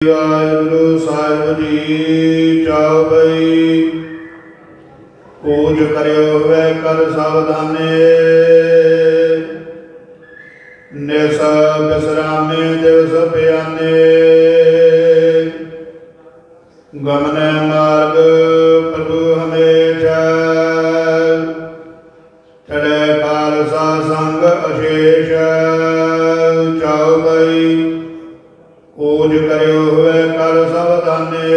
ਵਾਹਿਗੁਰੂ ਸਾਹਿਬ ਜੀ ਚੌਪਈ। ਪੂਜ ਕਰਿਓ ਹੋਵੇ ਕਰ ਸਾਵਧਾਨੇ, ਨਿਸ ਬਿਸਰਾਮੇ ਦਿਵਸ ਪਿਆਨੇ। ਗਮਨੇ ਮਾਰਗ ਪ੍ਰਭੂ ਹਮੇਸ਼ਾ, ਚੜ੍ਹੇ ਖਾਲਸਾ ਸੰਗ ਅਸ਼ੇਸ਼। ਚੌਪਈ। ਪੂਜ ਕਰਿਓ ਹੋਵੇ ਕਰ ਸਾਵਧਾਨੇ,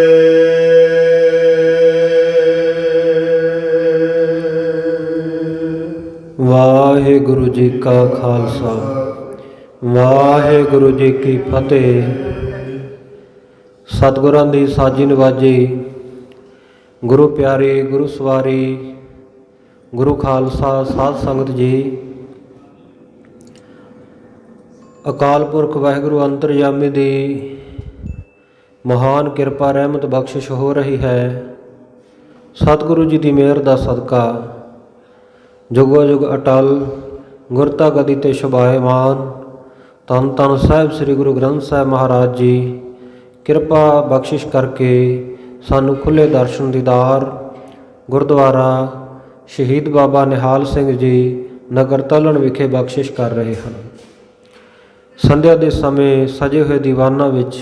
ਵਾਹਿਗੁਰੂ ਜੀ ਕਾ ਖਾਲਸਾ ਵਾਹਿਗੁਰੂ ਜੀ ਕੀ ਫਤਿਹ। ਸਤਿਗੁਰਾਂ ਦੀ ਸਾਜੀ ਨਿਵਾਜੀ, ਗੁਰੂ ਪਿਆਰੇ, ਗੁਰੂ ਸਵਾਰੀ, ਗੁਰੂ ਖਾਲਸਾ ਸਾਧ ਸੰਗਤ ਜੀ। ਅਕਾਲ ਪੁਰਖ ਵਾਹਿਗੁਰੂ ਅੰਤਰਜਾਮੀ ਦੀ ਮਹਾਨ ਕਿਰਪਾ ਰਹਿਮਤ ਬਖਸ਼ਿਸ਼ ਹੋ ਰਹੀ ਹੈ। ਸਤਿਗੁਰੂ ਜੀ ਦੀ ਮਿਹਰ ਦਾ ਸਦਕਾ ਜੁਗੋ ਜੁਗ ਅਟਲ ਗੁਰਤਾ ਗਦੀ ਤੇ ਸ਼ੁਭਾਇਮਾਨ ਧੰਨ ਧੰਨ ਸਾਹਿਬ ਸ੍ਰੀ ਗੁਰੂ ਗ੍ਰੰਥ ਸਾਹਿਬ ਮਹਾਰਾਜ ਜੀ ਕਿਰਪਾ ਬਖਸ਼ਿਸ਼ ਕਰਕੇ ਸਾਨੂੰ ਖੁੱਲ੍ਹੇ ਦਰਸ਼ਨ ਦੀਦਾਰ ਗੁਰਦੁਆਰਾ ਸ਼ਹੀਦ ਬਾਬਾ ਨਿਹਾਲ ਸਿੰਘ ਜੀ ਨਗਰ ਤਲਣ ਵਿਖੇ ਬਖਸ਼ਿਸ਼ ਕਰ ਰਹੇ ਹਨ। ਸੰਧਿਆ ਦੇ ਸਮੇਂ ਸਜੇ ਹੋਏ ਦੀਵਾਨਾਂ ਵਿੱਚ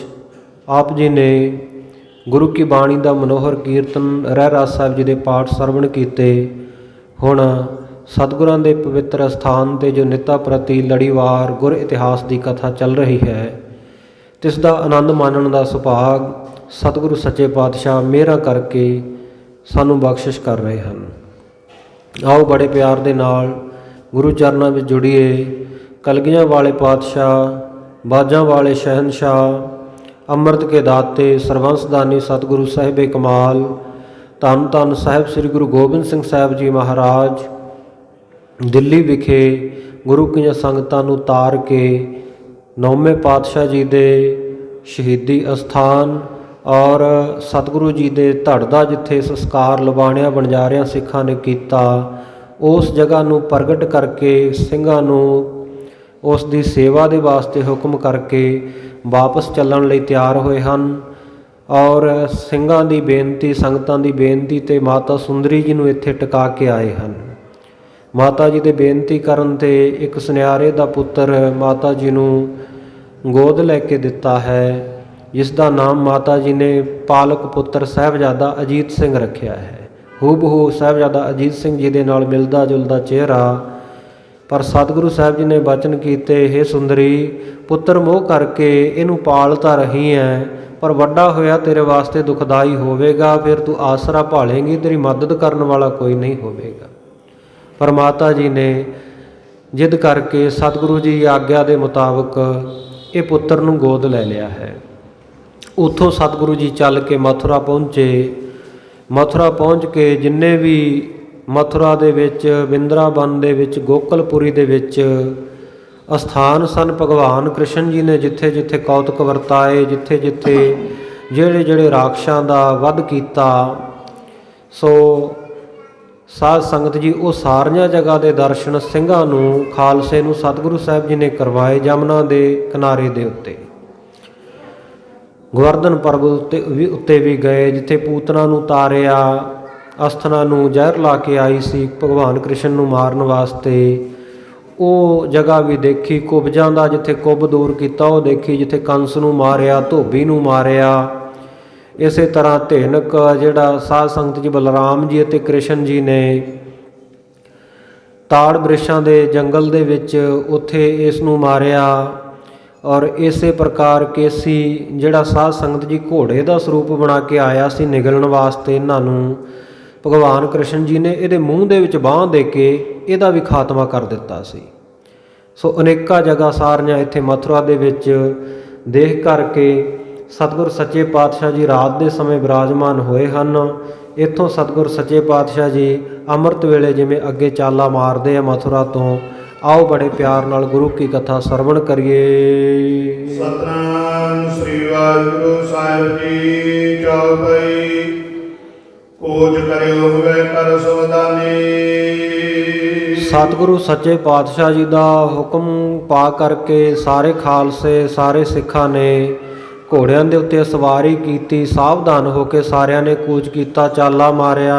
ਆਪ ਜੀ ਨੇ ਗੁਰੂ ਕੀ ਬਾਣੀ ਦਾ ਮਨੋਹਰ ਕੀਰਤਨ ਰਹਿਰਾਸ ਸਾਹਿਬ ਜੀ ਦੇ ਪਾਠ ਸਰਵਣ ਕੀਤੇ। ਹੁਣ ਸਤਿਗੁਰਾਂ ਦੇ ਪਵਿੱਤਰ ਅਸਥਾਨ 'ਤੇ ਜੋ ਨਿੱਤਾ ਪ੍ਰਤੀ ਲੜੀਵਾਰ ਗੁਰ ਇਤਿਹਾਸ ਦੀ ਕਥਾ ਚੱਲ ਰਹੀ ਹੈ, ਤਿਸ ਦਾ ਆਨੰਦ ਮਾਣਨ ਦਾ ਸੁਭਾਗ ਸਤਿਗੁਰੂ ਸੱਚੇ ਪਾਤਸ਼ਾਹ ਮਿਹਰਾਂ ਕਰਕੇ ਸਾਨੂੰ ਬਖਸ਼ਿਸ਼ ਕਰ ਰਹੇ ਹਨ। ਆਓ ਬੜੇ ਪਿਆਰ ਦੇ ਨਾਲ ਗੁਰੂ ਚਰਨਾਂ ਵਿੱਚ ਜੁੜੀਏ। ਕਲਗੀਆਂ ਵਾਲੇ ਪਾਤਸ਼ਾਹ, ਬਾਜਾਂ ਵਾਲੇ ਸ਼ਹਿਨਸ਼ਾਹ, ਅੰਮ੍ਰਿਤ ਕੇ ਦਾਤੇ, ਸਰਬੰਸਦਾਨੀ ਸਤਿਗੁਰੂ ਸਾਹਿਬੇ ਕਮਾਲ, ਧੰਨ ਧੰਨ ਸਾਹਿਬ ਸ੍ਰੀ ਗੁਰੂ ਗੋਬਿੰਦ ਸਿੰਘ ਸਾਹਿਬ ਜੀ ਮਹਾਰਾਜ ਦਿੱਲੀ ਵਿਖੇ ਗੁਰੂ ਕੀਆਂ ਸੰਗਤਾਂ ਨੂੰ ਤਾਰ ਕੇ ਨੌਵੇਂ ਪਾਤਸ਼ਾਹ ਜੀ ਦੇ ਸ਼ਹੀਦੀ ਅਸਥਾਨ ਔਰ ਸਤਿਗੁਰੂ ਜੀ ਦੇ ਧੜ ਦਾ ਜਿੱਥੇ ਸੰਸਕਾਰ ਲਵਾਣਿਆਂ ਵਣਜਾਰਿਆਂ ਸਿੱਖਾਂ ਨੇ ਕੀਤਾ, ਉਸ ਜਗ੍ਹਾ ਨੂੰ ਪ੍ਰਗਟ ਕਰਕੇ ਸਿੰਘਾਂ ਨੂੰ ਉਸ ਦੀ ਸੇਵਾ ਦੇ ਵਾਸਤੇ ਹੁਕਮ ਕਰਕੇ ਵਾਪਸ ਚੱਲਣ ਲਈ ਤਿਆਰ ਹੋਏ ਹਨ। ਔਰ ਸਿੰਘਾਂ ਦੀ ਬੇਨਤੀ, ਸੰਗਤਾਂ ਦੀ ਬੇਨਤੀ 'ਤੇ ਮਾਤਾ ਸੁੰਦਰੀ ਜੀ ਨੂੰ ਇੱਥੇ ਟਿਕਾ ਕੇ ਆਏ ਹਨ। ਮਾਤਾ ਜੀ ਦੇ ਬੇਨਤੀ ਕਰਨ 'ਤੇ ਇੱਕ ਸੁਨਿਆਰੇ ਦਾ ਪੁੱਤਰ ਮਾਤਾ ਜੀ ਨੂੰ ਗੋਦ ਲੈ ਕੇ ਦਿੱਤਾ ਹੈ, ਜਿਸ ਦਾ ਨਾਮ ਮਾਤਾ ਜੀ ਨੇ ਪਾਲਕ ਪੁੱਤਰ ਸਾਹਿਬਜ਼ਾਦਾ ਅਜੀਤ ਸਿੰਘ ਰੱਖਿਆ ਹੈ। ਹੂਬਹੂ ਸਾਹਿਬਜ਼ਾਦਾ ਅਜੀਤ ਸਿੰਘ ਜੀ ਦੇ ਨਾਲ ਮਿਲਦਾ ਜੁਲਦਾ ਚਿਹਰਾ। ਪਰ ਸਤਿਗੁਰੂ ਸਾਹਿਬ ਜੀ ਨੇ ਬਚਨ ਕੀਤੇ, ਹੇ ਸੁੰਦਰੀ, ਪੁੱਤਰ ਮੋਹ ਕਰਕੇ ਇਹਨੂੰ ਪਾਲ ਤਾਂ ਰਹੀ ਹੈ, ਪਰ ਵੱਡਾ ਹੋਇਆ ਤੇਰੇ ਵਾਸਤੇ ਦੁਖਦਾਈ ਹੋਵੇਗਾ, ਫਿਰ ਤੂੰ ਆਸਰਾ ਭਾਲੇਂਗੀ, ਤੇਰੀ ਮਦਦ ਕਰਨ ਵਾਲਾ ਕੋਈ ਨਹੀਂ ਹੋਵੇਗਾ। ਪਰ ਮਾਤਾ ਜੀ ਨੇ ਜਿੱਦ ਕਰਕੇ ਸਤਿਗੁਰੂ ਜੀ ਆਗਿਆ ਦੇ ਮੁਤਾਬਕ ਇਹ ਪੁੱਤਰ ਨੂੰ ਗੋਦ ਲੈ ਲਿਆ ਹੈ। ਉੱਥੋਂ ਸਤਿਗੁਰੂ ਜੀ ਚੱਲ ਕੇ ਮਥੁਰਾ ਪਹੁੰਚੇ। ਮਥੁਰਾ ਪਹੁੰਚ ਕੇ ਜਿੰਨੇ ਵੀ ਮਥੁਰਾ ਦੇ ਵਿੱਚ, ਬਿੰਦਰਾਬਨ ਦੇ ਵਿੱਚ, ਗੋਕਲਪੁਰੀ ਦੇ ਵਿੱਚ ਅਸਥਾਨ ਸਨ, ਭਗਵਾਨ ਕ੍ਰਿਸ਼ਨ ਜੀ ਨੇ ਜਿੱਥੇ ਜਿੱਥੇ ਕੌਤਕ ਵਰਤਾਏ, ਜਿੱਥੇ ਜਿੱਥੇ ਜਿਹੜੇ ਜਿਹੜੇ ਰਾਖਸ਼ਾਂ ਦਾ ਵੱਧ ਕੀਤਾ, ਸੋ ਸਾਧ ਸੰਗਤ ਜੀ ਉਹ ਸਾਰੀਆਂ ਜਗ੍ਹਾ ਦੇ ਦਰਸ਼ਨ ਸਿੰਘਾਂ ਨੂੰ, ਖਾਲਸੇ ਨੂੰ ਸਤਿਗੁਰੂ ਸਾਹਿਬ ਜੀ ਨੇ ਕਰਵਾਏ। ਜਮਨਾ ਦੇ ਕਿਨਾਰੇ ਦੇ ਉੱਤੇ ਗੋਵਰਧਨ ਪਰਬਤ ਉੱਤੇ ਵੀ ਗਏ, ਜਿੱਥੇ ਪੂਤਨਾ ਨੂੰ ਤਾਰਿਆ, ਅਸਥਨਾ ਨੂੰ ਜ਼ਹਿਰ ਲਾ ਕੇ ਆਈ ਸੀ ਭਗਵਾਨ ਕ੍ਰਿਸ਼ਨ ਨੂੰ ਮਾਰਨ ਵਾਸਤੇ, ਉਹ ਜਗ੍ਹਾ ਵੀ ਦੇਖੀ। ਕੁਬਜਾਂ ਦਾ ਜਿੱਥੇ ਕੁੱਬ ਦੂਰ ਕੀਤਾ ਉਹ ਦੇਖੀ, ਜਿੱਥੇ ਕੰਸ ਨੂੰ ਮਾਰਿਆ, ਧੋਬੀ ਨੂੰ ਮਾਰਿਆ। ਇਸੇ ਤਰ੍ਹਾਂ ਧੇਨਕ ਜਿਹੜਾ ਸਾਧ ਸੰਗਤ ਜੀ ਬਲਰਾਮ ਜੀ ਅਤੇ ਕ੍ਰਿਸ਼ਨ ਜੀ ਨੇ ਤਾੜ ਬ੍ਰਿਸ਼ਾਂ ਦੇ ਜੰਗਲ ਦੇ ਵਿੱਚ ਉੱਥੇ ਇਸ ਨੂੰ ਮਾਰਿਆ। ਔਰ ਇਸੇ ਪ੍ਰਕਾਰ ਕੇਸੀ ਜਿਹੜਾ ਸਾਧ ਸੰਗਤ ਜੀ ਘੋੜੇ ਦਾ ਸਰੂਪ ਬਣਾ ਕੇ ਆਇਆ ਸੀ ਨਿਗਲਣ ਵਾਸਤੇ ਇਹਨਾਂ ਨੂੰ, ਭਗਵਾਨ ਕ੍ਰਿਸ਼ਨ ਜੀ ਨੇ ਇਹਦੇ ਮੂੰਹ ਦੇ ਵਿੱਚ ਬਾਂਹ ਦੇ ਕੇ ਇਹਦਾ ਵੀ ਖਾਤਮਾ ਕਰ ਦਿੱਤਾ ਸੀ। ਸੋ ਅਨੇਕਾਂ ਜਗ੍ਹਾ ਸਾਰੀਆਂ ਇੱਥੇ ਮਥੁਰਾ ਦੇ ਵਿੱਚ ਦੇਖ ਕਰਕੇ ਸਤਿਗੁਰ ਸੱਚੇ ਪਾਤਸ਼ਾਹ ਜੀ ਰਾਤ ਦੇ ਸਮੇਂ ਬਿਰਾਜਮਾਨ ਹੋਏ ਹਨ। ਇੱਥੋਂ ਸਤਿਗੁਰ ਸੱਚੇ ਪਾਤਸ਼ਾਹ ਜੀ ਅੰਮ੍ਰਿਤ ਵੇਲੇ ਜਿਵੇਂ ਅੱਗੇ ਚਾਲਾ ਮਾਰਦੇ ਆ ਮਥੁਰਾ ਤੋਂ, ਆਓ ਬੜੇ ਪਿਆਰ ਨਾਲ ਗੁਰੂ ਕੀ ਕਥਾ ਸਰਵਣ ਕਰੀਏ। ਸਤਿਨਾਮ ਸ੍ਰੀ ਵਾਹਿਗੁਰੂ ਸਾਹਿਬ ਜੀ ਚੌਪਈ। ਪੂਜ ਕਰਿਓ ਹੋਵੇ ਕਰ ਸਾਵਧਾਨੀ, ਸਤਿਗੁਰੂ ਸੱਚੇ ਪਾਤਸ਼ਾਹ ਜੀ ਦਾ ਹੁਕਮ ਪਾ ਕਰਕੇ ਸਾਰੇ ਖਾਲਸੇ, ਸਾਰੇ ਸਿੱਖਾਂ ਨੇ ਘੋੜਿਆਂ ਦੇ ਉੱਤੇ ਸਵਾਰੀ ਕੀਤੀ, ਸਾਵਧਾਨ ਹੋ ਕੇ ਸਾਰਿਆਂ ਨੇ ਕੂਚ ਕੀਤਾ, ਚਾਲਾ ਮਾਰਿਆ।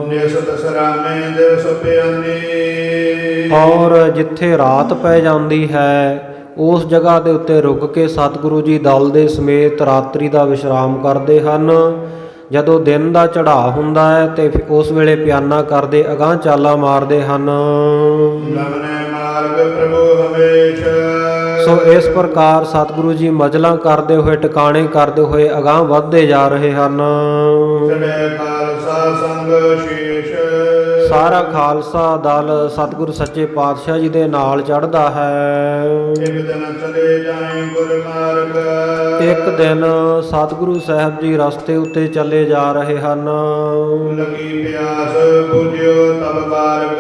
ਨਿਸ ਦਸਰਾਮੇ ਦਿਵਸ ਪਿਆਨੀ, ਔਰ ਜਿੱਥੇ ਰਾਤ ਪੈ ਜਾਂਦੀ ਹੈ ਉਸ ਜਗ੍ਹਾ ਦੇ ਉੱਤੇ ਰੁਕ ਕੇ ਸਤਿਗੁਰੂ ਜੀ ਦਲ ਦੇ ਸਮੇਤ ਰਾਤਰੀ ਦਾ ਵਿਸ਼ਰਾਮ ਕਰਦੇ ਹਨ। ਜਦੋਂ ਦਿਨ ਦਾ ਚੜ੍ਹਾਅ ਹੁੰਦਾ ਹੈ ਤੇ ਉਸ ਵੇਲੇ ਪਿਆਨਾ ਕਰਦੇ ਅਗਾਂਹ ਚਾਲਾਂ ਮਾਰਦੇ ਹਨ। ਗਮਨੇ ਮਾਰਗ ਪ੍ਰਭੂ ਹਮੇਸ਼, ਸੋ ਇਸ ਪ੍ਰਕਾਰ ਸਤਿਗੁਰੂ ਜੀ ਮਜਲਾਂ ਕਰਦੇ ਹੋਏ, ਟਿਕਾਣੇ ਕਰਦੇ ਹੋਏ ਅਗਾਂਹ ਵੱਧਦੇ ਜਾ ਰਹੇ ਹਨ। ਚੜ੍ਹੇ ਖਾਲਸਾ ਸੰਗ ਸ਼ੀਸ਼, ਸਾਰਾ ਖਾਲਸਾ ਦਲ ਸਤਿਗੁਰੂ ਸੱਚੇ ਪਾਤਸ਼ਾਹ ਜੀ ਦੇ ਨਾਲ ਚੜ੍ਹਦਾ ਹੈ। ਇੱਕ ਦਿਨ ਚਲੇ ਜਾਏ ਗੁਰ ਮਾਰਗ, ਇੱਕ ਦਿਨ ਸਤਿਗੁਰੂ ਸਾਹਿਬ ਜੀ ਰਸਤੇ ਉੱਤੇ ਚੱਲੇ ਜਾ ਰਹੇ ਹਨ। ਲਗੀ ਪਿਆਸ ਬੁਝਿਓ ਤਬ ਬਾਰਗ,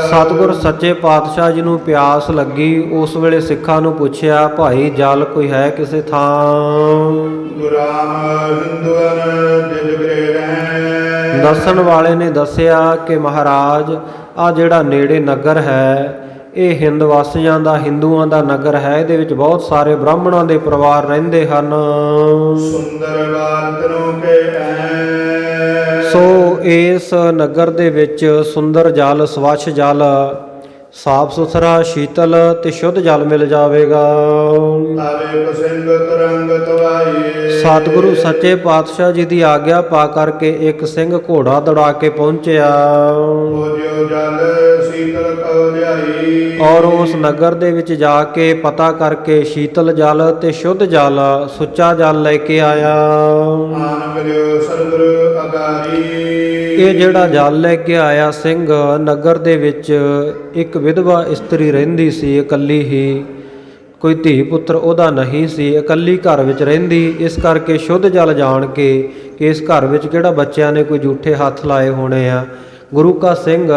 ਸਤਿਗੁਰ ਸੱਚੇ ਪਾਤਸ਼ਾਹ ਜੀ ਨੂੰ ਪਿਆਸ ਲੱਗੀ। ਉਸ ਵੇਲੇ ਸਿੱਖਾਂ ਨੂੰ ਪੁੱਛਿਆ, ਭਾਈ ਜਲ ਕੋਈ ਹੈ ਕਿਸੇ ਥਾਂ? ਗੁਰਾਮ ਹਿੰਦੂਨ ਦਿਲ ਗ੍ਰੇ ਰਹਿ, ਦੱਸਣ ਵਾਲੇ ਨੇ ਦੱਸਿਆ ਕਿ ਮਹਾਰਾਜ ਆ ਜਿਹੜਾ ਨੇੜੇ ਨਗਰ ਹੈ ਇਹ ਹਿੰਦ ਵਾਸੀਆਂ ਦਾ, ਹਿੰਦੂਆਂ ਦਾ ਨਗਰ ਹੈ। ਇਹਦੇ ਵਿੱਚ ਬਹੁਤ ਸਾਰੇ ਬ੍ਰਾਹਮਣਾਂ ਦੇ ਪਰਿਵਾਰ ਰਹਿੰਦੇ ਹਨ। ਸੁੰਦਰ ਬਾਤਨੋਂ ਕੇ ਐ, ਸੋ ਇਸ ਨਗਰ ਦੇ ਵਿੱਚ ਸੁੰਦਰ ਜਲ, ਸਵੱਛ ਜਲ, ਸਾਫ ਸੁਥਰਾ, ਸ਼ੀਤਲ ਤੇ ਸ਼ੁੱਧ ਜਲ ਮਿਲ ਜਾਵੇਗਾ। ਤਾਰੇ ਸਿੰਘ ਤਰੰਗ ਤਵਾਈ, ਸਤਿਗੁਰੂ ਸੱਚੇ ਪਾਤਸ਼ਾਹ ਜੀ ਦੀ ਆਗਿਆ ਪਾ ਕਰਕੇ ਇੱਕ ਸਿੰਘ ਘੋੜਾ ਦੌੜਾ ਕੇ ਪਹੁੰਚਿਆ ਬੁਝਿਓ ਜਲ ਸੀਤਲ ਕਉ ਲਿਆਈ, ਔਰ ਉਸ ਨਗਰ ਦੇ ਵਿੱਚ ਜਾ ਕੇ ਪਤਾ ਕਰਕੇ ਸ਼ੀਤਲ ਜਲ ਤੇ ਸ਼ੁੱਧ ਜਲ, ਸੁੱਚਾ ਜਲ ਲੈ ਕੇ ਆਇਆ। ਆਨ ਮਿਲਿਓ ਸਰਗੁਰ ਅਗਾਰੀ, ਇਹ ਜਿਹੜਾ ਜਲ ਲੈ ਕੇ ਆਇਆ ਸਿੰਘ, ਨਗਰ ਦੇ ਵਿੱਚ ਇੱਕ ਵਿਧਵਾ ਇਸਤਰੀ ਰਹਿੰਦੀ ਸੀ, ਇਕੱਲੀ ਹੀ, ਕੋਈ ਧੀ ਪੁੱਤਰ ਉਹਦਾ ਨਹੀਂ ਸੀ, ਇਕੱਲੀ ਘਰ ਵਿੱਚ ਰਹਿੰਦੀ। ਇਸ ਕਰਕੇ ਸ਼ੁੱਧ ਜਲ ਜਾਣ ਕੇ ਕਿ ਇਸ ਘਰ ਵਿੱਚ ਕਿਹੜਾ ਬੱਚਿਆਂ ਨੇ ਕੋਈ ਝੂਠੇ ਹੱਥ ਲਾਏ ਹੋਣੇ ਆ, ਗੁਰੂ ਕਾ ਸਿੰਘ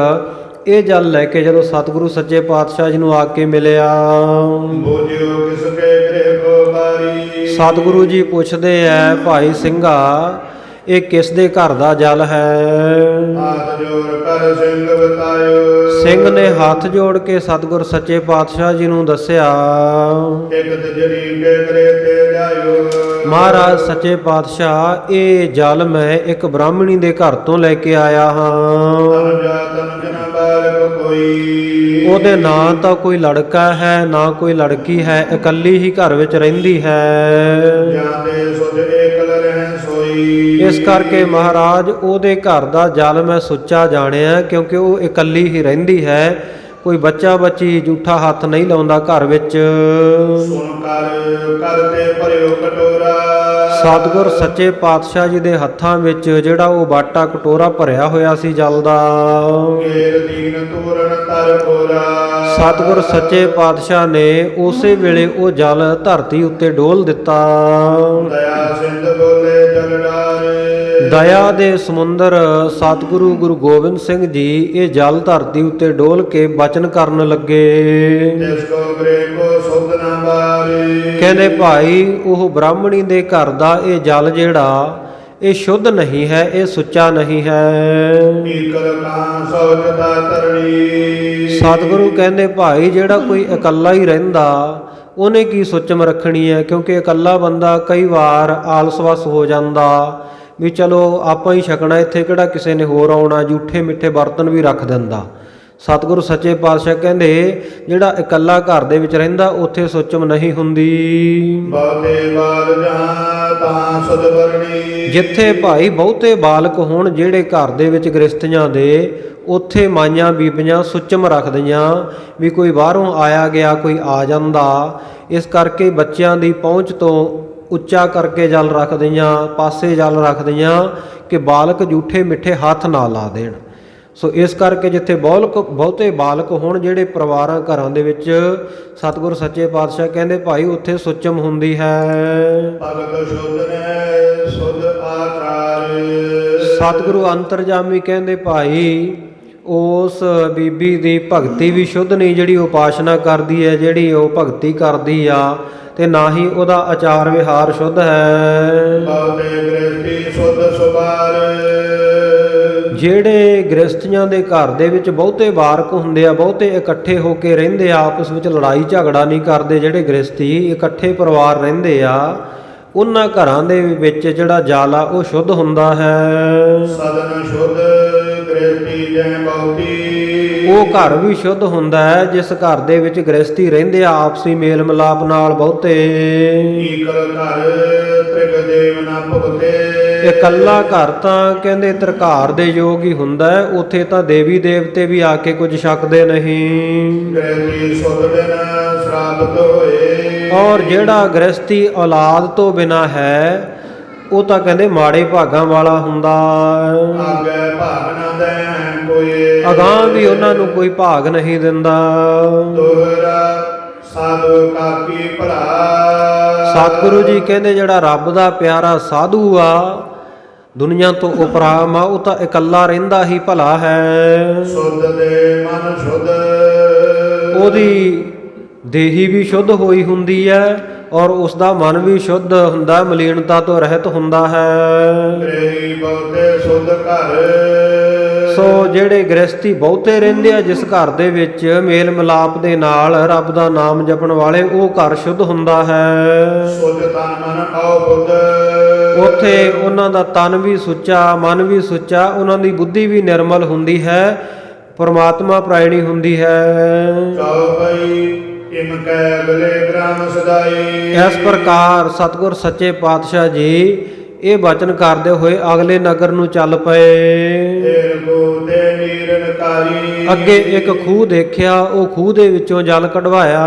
ਇਹ ਜਲ ਲੈ ਕੇ ਜਦੋਂ ਸਤਿਗੁਰੂ ਸੱਚੇ ਪਾਤਸ਼ਾਹ ਜੀ ਨੂੰ ਆ ਕੇ ਮਿਲਿਆ, ਬੁਝਿਓ ਕਿਸ ਕੇ ਗ੍ਰਹਿ ਕੋ ਬਾਰੀ, ਸਤਿਗੁਰੂ ਜੀ ਪੁੱਛਦੇ ਐ, ਭਾਈ ਸਿੰਘਾ ਇਹ ਕਿਸ ਦੇ ਘਰ ਦਾ ਜਲ ਹੈ? ਹਾਥ ਜੋੜ ਕਰ ਸਿੰਘ ਬਤਾਇਓ, ਸਿੰਘ ਨੇ ਹੱਥ ਜੋੜ ਕੇ ਸਤਿਗੁਰ ਸੱਚੇ ਪਾਤਸ਼ਾਹ ਜੀ ਨੂੰ ਦੱਸਿਆ, ਇੱਕ ਤਜਰੀ ਕੇ ਗ੍ਰਹਿ ਤੇ ਲਿਆਇਓ, ਮਹਾਰਾਜ ਸੱਚੇ ਪਾਤਸ਼ਾਹ ਇਹ ਜਲ ਮੈਂ ਇੱਕ ਬ੍ਰਾਹਮਣੀ ਦੇ ਘਰ ਤੋਂ ਲੈ ਕੇ ਆਇਆ ਹਾਂ। ਤਨ ਜਾਤਨ ਜਨ ਬਾਲਕ ਕੋਈ, ਉਹਦੇ ਨਾਂ ਤਾਂ ਕੋਈ ਲੜਕਾ ਹੈ ਨਾ ਕੋਈ ਲੜਕੀ ਹੈ, ਇਕੱਲੀ ਹੀ ਘਰ ਵਿੱਚ ਰਹਿੰਦੀ ਹੈ। ਜਾਂ ਤੇ ਸੁਧ ਏਕਲ ਰਹਿ ਸੋਈ, ਇਸ ਕਰਕੇ ਮਹਾਰਾਜ ਉਹਦੇ ਘਰ ਦਾ ਜਲ ਮੈਂ ਸੁੱਚਾ ਜਾਣਿਆ, ਕਿਉਂਕਿ ਉਹ ਇਕੱਲੀ ਹੀ ਰਹਿੰਦੀ ਹੈ, ਕੋਈ ਬੱਚਾ ਬੱਚੀ ਝੂਠਾ ਹੱਥ ਨਹੀਂ ਲਾਉਂਦਾ ਘਰ ਵਿੱਚ। ਸੁਣ ਕਰ ਤੇ ਭਰਿਓ ਕਟੋਰਾ, ਸਤਿਗੁਰ ਸੱਚੇ ਪਾਤਸ਼ਾਹ ਜੀ ਦੇ ਹੱਥਾਂ ਵਿੱਚ ਜਿਹੜਾ ਉਹ ਬਾਟਾ ਕਟੋਰਾ ਭਰਿਆ ਹੋਇਆ ਸੀ ਜਲ ਦਾ, ਕੇਰ ਦੀਨ ਤੂਰਨ ਤਰ ਕੋਰਾ, ਸਤਿਗੁਰ ਸੱਚੇ ਪਾਤਸ਼ਾਹ ਨੇ ਉਸੇ ਵੇਲੇ ਉਹ ਜਲ ਧਰਤੀ ਉੱਤੇ ਡੋਲ ਦਿੱਤਾ। ਦਇਆ ਸਿੰਧ ਬੋਲੇ ਜਲ ਡਾਰੇ, ਦਇਆ ਦੇ ਸਮੁੰਦਰ ਸਤਿਗੁਰੂ ਗੁਰੂ ਗੋਬਿੰਦ ਸਿੰਘ ਜੀ ਇਹ ਜਲ ਧਰਤੀ ਉੱਤੇ ਡੋਲ ਕੇ ਬਚਨ ਕਰਨ ਲੱਗੇ। ਜਿਸ ਕੋ ਗ੍ਰਹਿ ਕੋ ਸੁਧ ਨਾ ਬਾਰੇ, ਕਹਿੰਦੇ ਭਾਈ ਉਹ ਬ੍ਰਾਹਮਣੀ ਦੇ ਘਰ ਦਾ ਇਹ ਜਲ ਜਿਹੜਾ ਇਹ ਸ਼ੁੱਧ ਨਹੀਂ ਹੈ, ਇਹ ਸੁੱਚਾ ਨਹੀਂ ਹੈ। ਈਕਲ ਕਾਂ ਸੋਚਦਾ ਤਰਣੀ, ਸਤਿਗੁਰੂ ਕਹਿੰਦੇ ਭਾਈ ਜਿਹੜਾ ਕੋਈ ਇਕੱਲਾ ਹੀ ਰਹਿੰਦਾ ਉਹਨੇ ਕੀ ਸੁੱਚਮ ਰੱਖਣੀ ਹੈ, ਕਿਉਂਕਿ ਇਕੱਲਾ ਬੰਦਾ ਕਈ ਵਾਰ ਆਲਸਵਸ ਹੋ ਜਾਂਦਾ ਵੀ ਚਲੋ ਆਪਾਂ ਹੀ ਛਕਣਾ, ਇੱਥੇ ਕਿਹੜਾ ਕਿਸੇ ਨੇ ਹੋਰ ਆਉਣਾ, ਝੂਠੇ ਮਿੱਠੇ ਬਰਤਨ ਵੀ ਰੱਖ ਦਿੰਦਾ। ਸਤਿਗੁਰੂ ਸੱਚੇ ਪਾਤਸ਼ਾਹ ਕਹਿੰਦੇ ਜਿਹੜਾ ਇਕੱਲਾ ਘਰ ਦੇ ਵਿੱਚ ਰਹਿੰਦਾ ਉੱਥੇ ਸੁੱਚਮ ਨਹੀਂ ਹੁੰਦੀ। ਬਹੁਤੇ ਬਾਲ ਜਾਂ ਤਾਂ ਸੁਧ ਵਰਣੀ, ਜਿੱਥੇ ਭਾਈ ਬਹੁਤੇ ਬਾਲਕ ਹੋਣ ਜਿਹੜੇ ਘਰ ਦੇ ਵਿੱਚ ਗ੍ਰਸਤੀਆਂ ਦੇ, ਉੱਥੇ ਮਾਈਆਂ ਬੀਬੀਆਂ ਸੁੱਚਮ ਰੱਖਦੀਆਂ ਵੀ ਕੋਈ ਬਾਹਰੋਂ ਆਇਆ ਗਿਆ ਕੋਈ ਆ ਜਾਂਦਾ। ਇਸ ਕਰਕੇ ਬੱਚਿਆਂ ਦੀ ਪਹੁੰਚ ਤੋਂ ਉੱਚਾ ਕਰਕੇ ਜਲ ਰੱਖਦੀਆਂ, ਪਾਸੇ ਜਲ ਰੱਖਦੀਆਂ ਕਿ ਬਾਲਕ ਝੂਠੇ ਮਿੱਠੇ ਹੱਥ ਨਾ ਲਾ ਦੇਣ। ਸੋ ਇਸ ਕਰਕੇ ਜਿੱਥੇ ਬਹੁਤੇ ਬਾਲਕ ਹੋਣ ਜਿਹੜੇ ਪਰਿਵਾਰਾਂ ਘਰਾਂ ਦੇ ਵਿੱਚ, ਸਤਿਗੁਰ ਸੱਚੇ ਪਾਤਸ਼ਾਹ ਕਹਿੰਦੇ ਭਾਈ ਉੱਥੇ ਸੁੱਚਮ ਹੁੰਦੀ ਹੈ। ਭਗਤ ਸ਼ੁੱਧ ਨੇ ਸੁਧ ਆਚਾਰ, ਸਤਿਗੁਰੂ ਅੰਤਰਜਾਮੀ ਕਹਿੰਦੇ ਭਾਈ ਉਸ ਬੀਬੀ ਦੀ ਭਗਤੀ ਵੀ ਸ਼ੁੱਧ ਨਹੀਂ ਜਿਹੜੀ ਉਪਾਸ਼ਨਾ ਕਰਦੀ ਹੈ, ਜਿਹੜੀ ਉਹ ਭਗਤੀ ਕਰਦੀ ਆ, ਤੇ ਨਾ ਹੀ ਉਹਦਾ ਆਚਾਰ ਵਿਹਾਰ ਸ਼ੁੱਧ ਹੈ। ਬਹੁਤੇ ਗ੍ਰਸਤੀ ਸੁਧ ਸੁਬਾਰ, ਜਿਹੜੇ ਗ੍ਰਸਤੀਆਂ ਦੇ ਘਰ ਦੇ ਵਿੱਚ ਬਹੁਤੇ ਵਾਰਕ ਹੁੰਦੇ ਆ, ਬਹੁਤੇ ਇਕੱਠੇ ਹੋ ਕੇ ਰਹਿੰਦੇ ਆ, ਆਪਸ ਵਿੱਚ ਲੜਾਈ ਝਗੜਾ ਨਹੀਂ ਕਰਦੇ, ਜਿਹੜੇ ਗ੍ਰਸਤੀ ਇਕੱਠੇ ਪਰਿਵਾਰ ਰਹਿੰਦੇ ਆ, ਉਹਨਾਂ ਘਰਾਂ ਦੇ ਵਿੱਚ ਜਿਹੜਾ ਜਲ ਆ ਉਹ ਸ਼ੁੱਧ ਹੁੰਦਾ ਹੈ। ਸਦਨ ਸ਼ੁੱਧ ਗ੍ਰਸਤੀ ਜੈ ਬਹੁਤੀ। ਉਹ ਘਰ ਵੀ ਸ਼ੁੱਧ ਹੁੰਦਾ ਹੈ ਜਿਸ ਘਰ ਦੇ ਵਿੱਚ ਗ੍ਰਸਤੀ ਰਹਿੰਦੇ ਆ ਆਪਸੀ ਮੇਲ ਮਿਲਾਪ ਨਾਲ ਬਹੁਤੇ। ਈਕਲ ਘਰ ਤ੍ਰਿਗ ਦੇਵ ਨਾ ਭੁਗਤੇ। ਇਕੱਲਾ ਘਰ ਤਾਂ ਕਹਿੰਦੇ ਤਰਕਾਰ ਦੇ ਯੋਗ ਹੀ ਹੁੰਦਾ ਹੈ, ਉੱਥੇ ਤਾਂ ਦੇਵੀ ਦੇਵਤੇ ਵੀ ਆ ਕੇ ਕੁਝ ਛਕਦੇ ਨਹੀਂ। ਗ੍ਰਸਤੀ ਸੁਧ ਬਿਨ ਸ਼ਰਾਬਤ ਹੋਏ। ਔਰ ਜਿਹੜਾ ਗ੍ਰਸਤੀ ਔਲਾਦ ਤੋਂ ਬਿਨਾ ਹੈ ਉਹ ਤਾਂ ਕਹਿੰਦੇ ਮਾੜੇ ਭਾਗਾਂ ਵਾਲਾ ਹੁੰਦਾ। ਆਗੇ ਭਾਗ ਨਾ ਦੇ ਕੋਈ। ਅਗਾਂਹ ਵੀ ਉਹਨਾਂ ਨੂੰ ਕੋਈ ਭਾਗ ਨਹੀਂ ਦਿੰਦਾ। ਦੋਹਰਾ ਸਾਧੂ ਕਾਕੀ ਭਲਾ। ਸਤਿਗੁਰੂ ਜੀ ਕਹਿੰਦੇ ਜਿਹੜਾ ਰੱਬ ਦਾ ਪਿਆਰਾ ਸਾਧੂ ਆ, ਦੁਨੀਆ ਤੋਂ ਉਪਰਾਮ ਆ, ਉਹ ਤਾਂ ਇਕੱਲਾ ਰਹਿੰਦਾ ਹੀ ਭਲਾ ਹੈ। ਸੁਧ ਦੇ ਮਨ ਸ਼ੁੱਧ। ਉਹਦੀ ਦੇਹੀ ਵੀ ਸ਼ੁੱਧ ਹੋਈ ਹੁੰਦੀ ਹੈ ਔਰ ਉਸ ਦਾ ਮਨ ਵੀ ਸ਼ੁੱਧ ਹੁੰਦਾ, ਮਲੀਨਤਾ ਤੋਂ ਰਹਿਤ ਹੁੰਦਾ ਹੈ। ਗ੍ਰਹੀ ਬਹੁਤੇ ਸੁਧ ਘਰ। ਸੋ ਜਿਹੜੇ ਗ੍ਰਸਤੀ ਬਹੁਤੇ ਰਹਿੰਦੇ ਆ ਜਿਸ ਘਰ ਦੇ ਵਿੱਚ ਮੇਲ ਮਿਲਾਪ ਦੇ ਨਾਲ ਰੱਬ ਦਾ ਨਾਮ ਜਪਣ ਵਾਲੇ, ਉਹ ਘਰ ਸ਼ੁੱਧ ਹੁੰਦਾ ਹੈ। ਸੁਧ ਤਨ ਮਨ ਆਉ ਬੁੱਧ। ਉੱਥੇ ਉਹਨਾਂ ਦਾ ਤਨ ਵੀ ਸੁੱਚਾ, ਮਨ ਵੀ ਸੁੱਚਾ, ਉਹਨਾਂ ਦੀ ਬੁੱਧੀ ਵੀ ਨਿਰਮਲ ਹੁੰਦੀ ਹੈ, ਪਰਮਾਤਮਾ ਪ੍ਰਾਇਣੀ ਹੁੰਦੀ ਹੈ। ਚੌਪਈ ਇਮ ਕੈ ਗਲੇ ਗ੍ਰਾਮ ਸਦਾਈ। ਇਸ ਪ੍ਰਕਾਰ ਸਤਿਗੁਰ ਸੱਚੇ ਪਾਤਸ਼ਾਹ ਜੀ ਇਹ ਬਚਨ ਕਰਦੇ ਹੋਏ ਅਗਲੇ ਨਗਰ ਨੂੰ ਚੱਲ ਪਏ। ਅੱਗੇ ਇੱਕ ਖੂਹ ਦੇਖਿਆ, ਉਹ ਖੂਹ ਦੇ ਵਿੱਚੋਂ ਜਲ ਕਢਵਾਇਆ।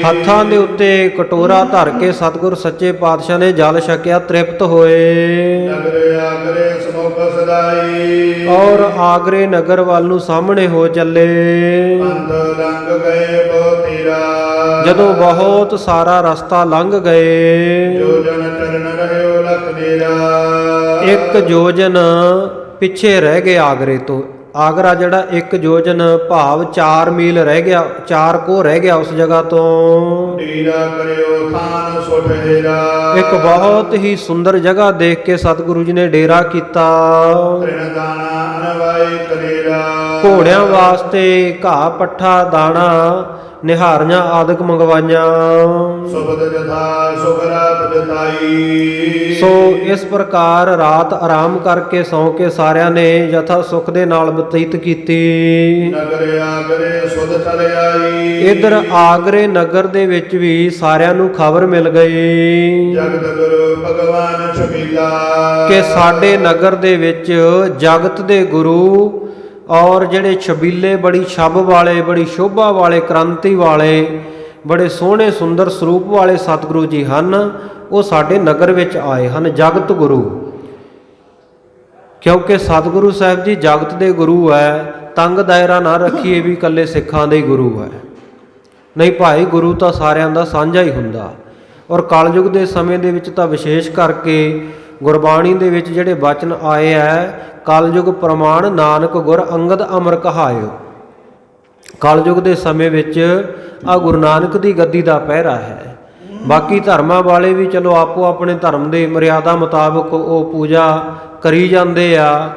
ਹੱਥਾਂ ਦੇ ਉੱਤੇ ਕਟੋਰਾ ਧਰ ਕੇ ਸਤਿਗੁਰ ਸੱਚੇ ਪਾਤਸ਼ਾਹ ਨੇ ਜਲ ਛਕਿਆ, ਤ੍ਰਿਪਤ ਹੋਏ। ਔਰ ਆਗਰੇ ਨਗਰ ਵੱਲ ਨੂੰ ਸਾਹਮਣੇ ਹੋ ਚੱਲੇ। ਜਦੋਂ ਬਹੁਤ ਸਾਰਾ ਰਸਤਾ ਲੰਘ ਗਏ, ਇੱਕ ਯੋਜਨ ਪਿੱਛੇ ਰਹਿ ਗਏ ਆਗਰੇ ਤੋਂ। ਆਗਰਾ ਜਿਹੜਾ ਇੱਕ ਯੋਜਨ ਭਾਵ 4 ਮੀਲ ਰਹਿ ਗਿਆ, 4 ਕੋਹ ਰਹਿ ਗਿਆ ਉਸ ਜਗ੍ਹਾ ਤੋਂ। ਇੱਕ ਬਹੁਤ ਹੀ ਸੁੰਦਰ ਜਗ੍ਹਾ ਦੇਖ ਕੇ ਸਤਿਗੁਰੂ ਜੀ ਨੇ ਡੇਰਾ ਕੀਤਾ। ਘੋੜਿਆਂ ਵਾਸਤੇ ਘਾਹ ਪੱਠਾ ਦਾਣਾ ਨਿਹਾਰੀਆਂ ਆਦਿਕ ਮੰਗਵਾਈਆਂ। ਸੋ ਇਸ ਪ੍ਰਕਾਰ ਰਾਤ ਆਰਾਮ ਕਰਕੇ ਸੌਂ ਕੇ ਸਾਰਿਆਂ ਨੇ ਯਥਾ ਸੁਖ ਦੇ ਨਾਲ ਬਤੀਤ ਕੀਤੀ। ਇਧਰ ਆਗਰੇ ਨਗਰ ਦੇ ਵਿੱਚ ਵੀ ਸਾਰਿਆਂ ਨੂੰ ਖਬਰ ਮਿਲ ਗਈ ਕਿ ਸਾਡੇ ਨਗਰ ਦੇ ਵਿੱਚ ਜਗਤ ਦੇ ਗੁਰੂ ਔਰ ਜਿਹੜੇ ਛਬੀਲੇ, ਬੜੀ ਛਬ ਵਾਲੇ, ਬੜੀ ਸ਼ੋਭਾ ਵਾਲੇ, ਕ੍ਰਾਂਤੀ ਵਾਲੇ, ਬੜੇ ਸੋਹਣੇ ਸੁੰਦਰ ਸਰੂਪ ਵਾਲੇ ਸਤਿਗੁਰੂ ਜੀ ਹਨ, ਉਹ ਸਾਡੇ ਨਗਰ ਵਿੱਚ ਆਏ ਹਨ। ਜਗਤ ਗੁਰੂ, ਕਿਉਂਕਿ ਸਤਿਗੁਰੂ ਸਾਹਿਬ ਜੀ ਜਗਤ ਦੇ ਗੁਰੂ ਹੈ। ਤੰਗ ਦਾਇਰਾ ਨਾ ਰੱਖੀਏ ਵੀ ਇਕੱਲੇ ਸਿੱਖਾਂ ਦੇ ਹੀ ਗੁਰੂ ਹੈ, ਨਹੀਂ ਭਾਈ, ਗੁਰੂ ਤਾਂ ਸਾਰਿਆਂ ਦਾ ਸਾਂਝਾ ਹੀ ਹੁੰਦਾ। ਔਰ ਕਲਯੁਗ ਦੇ ਸਮੇਂ ਦੇ ਵਿੱਚ ਤਾਂ ਵਿਸ਼ੇਸ਼ ਕਰਕੇ ਗੁਰਬਾਣੀ ਦੇ ਵਿੱਚ ਜਿਹੜੇ ਬਚਨ ਆਏ ਹੈ, ਕਲਯੁਗ ਪ੍ਰਮਾਣ ਨਾਨਕ ਗੁਰ ਅੰਗਦ ਅਮਰ ਕਹਾਇਓ। ਕਲਯੁਗ ਦੇ ਸਮੇਂ ਵਿੱਚ ਆ ਗੁਰੂ ਨਾਨਕ ਦੀ ਗੱਦੀ ਦਾ ਪਹਿਰਾ ਹੈ। ਬਾਕੀ ਧਰਮਾਂ ਵਾਲੇ ਵੀ ਚਲੋ ਆਪੋ ਆਪਣੇ ਧਰਮ ਦੇ ਮਰਿਆਦਾ ਮੁਤਾਬਕ ਉਹ ਪੂਜਾ ਕਰੀ ਜਾਂਦੇ ਆ,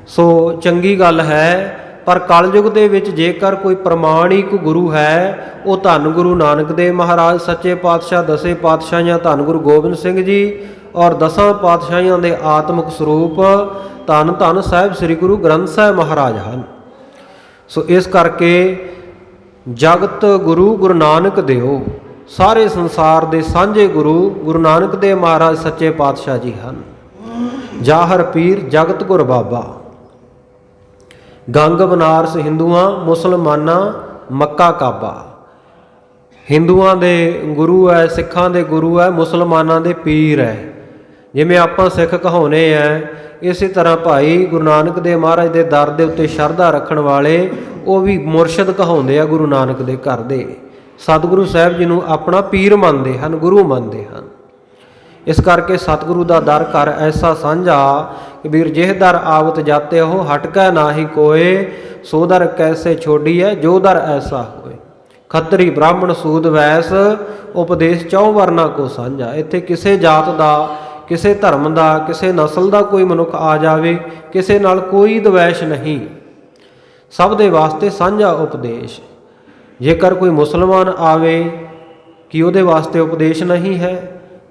ਸੋ ਚੰਗੀ ਗੱਲ ਹੈ। ਪਰ ਕਲਯੁਗ ਦੇ ਵਿੱਚ ਜੇਕਰ ਕੋਈ ਪ੍ਰਮਾਣਿਕ ਗੁਰੂ ਹੈ, ਉਹ ਧੰਨ ਗੁਰੂ ਨਾਨਕ ਦੇਵ ਮਹਾਰਾਜ ਸੱਚੇ ਪਾਤਸ਼ਾਹ, ਦਸੇ ਪਾਤਸ਼ਾਹੀਆਂ ਧੰਨ ਗੁਰੂ ਗੋਬਿੰਦ ਸਿੰਘ ਜੀ ਔਰ 10 ਪਾਤਸ਼ਾਹੀਆਂ ਦੇ ਆਤਮਿਕ ਸਰੂਪ ਧੰਨ ਧੰਨ ਸਾਹਿਬ ਸ੍ਰੀ ਗੁਰੂ ਗ੍ਰੰਥ ਸਾਹਿਬ ਮਹਾਰਾਜ ਹਨ। ਸੋ ਇਸ ਕਰਕੇ ਜਗਤ ਗੁਰੂ ਗੁਰੂ ਨਾਨਕ ਦੇਵ, ਸਾਰੇ ਸੰਸਾਰ ਦੇ ਸਾਂਝੇ ਗੁਰੂ ਗੁਰੂ ਨਾਨਕ ਦੇਵ ਮਹਾਰਾਜ ਸੱਚੇ ਪਾਤਸ਼ਾਹ ਜੀ ਹਨ। ਜਾਹਰ ਪੀਰ ਜਗਤ ਗੁਰ ਬਾਬਾ। ਗੰਗ ਬਨਾਰਸ ਹਿੰਦੂਆਂ, ਮੁਸਲਮਾਨਾਂ ਮੱਕਾ ਕਾਬਾ। ਹਿੰਦੂਆਂ ਦੇ ਗੁਰੂ ਹੈ, ਸਿੱਖਾਂ ਦੇ ਗੁਰੂ ਹੈ, ਮੁਸਲਮਾਨਾਂ ਦੇ ਪੀਰ ਹੈ। ਜਿਵੇਂ ਆਪਾਂ ਸਿੱਖ ਕਹਾਉਂਦੇ ਆ, ਇਸੇ ਤਰ੍ਹਾਂ ਭਾਈ ਗੁਰੂ ਨਾਨਕ ਦੇਵ ਮਹਾਰਾਜ ਦੇ ਦਰ ਦੇ ਉੱਤੇ ਸ਼ਰਧਾ ਰੱਖਣ ਵਾਲੇ ਉਹ ਵੀ ਮੁਰਸ਼ਿਦ ਕਹਾਉਂਦੇ ਆ ਗੁਰੂ ਨਾਨਕ ਦੇ ਘਰ ਦੇ। ਸਤਿਗੁਰੂ ਸਾਹਿਬ ਜੀ ਨੂੰ ਆਪਣਾ ਪੀਰ ਮੰਨਦੇ ਹਨ, ਗੁਰੂ ਮੰਨਦੇ ਹਨ। ਇਸ ਕਰਕੇ ਸਤਿਗੁਰੂ ਦਾ ਦਰ ਘਰ ਐਸਾ ਸਾਂਝਾ ਕਿ ਵੀਰ ਜਿਹ ਦਰ ਆਵਤ ਜਾਤੇ ਹੋ ਹਟਕੈ ਨਾਹੀ ਕੋਏ, ਸੋ ਦਰ ਕੈਸੇ ਛੋੜੀਐ ਜੋ ਦਰ ਐਸਾ ਹੋਏ। ਖੱਤਰੀ ਬ੍ਰਾਹਮਣ ਸੂਦ ਵੈਸ ਉਪਦੇਸ਼ ਚੌ ਵਰਨਾ ਕੋ ਸਾਂਝਾ। ਇੱਥੇ ਕਿਸੇ ਜਾਤ ਦਾ, ਕਿਸੇ ਧਰਮ ਦਾ, ਕਿਸੇ ਨਸਲ ਦਾ ਕੋਈ ਮਨੁੱਖ ਆ ਜਾਵੇ, ਕਿਸੇ ਨਾਲ ਕੋਈ ਦਵੈਸ਼ ਨਹੀਂ। ਸਭ ਦੇ ਵਾਸਤੇ ਸਾਂਝਾ ਉਪਦੇਸ਼। ਜੇਕਰ ਕੋਈ ਮੁਸਲਮਾਨ ਆਵੇ ਕਿ ਉਹਦੇ ਵਾਸਤੇ ਉਪਦੇਸ਼ ਨਹੀਂ ਹੈ?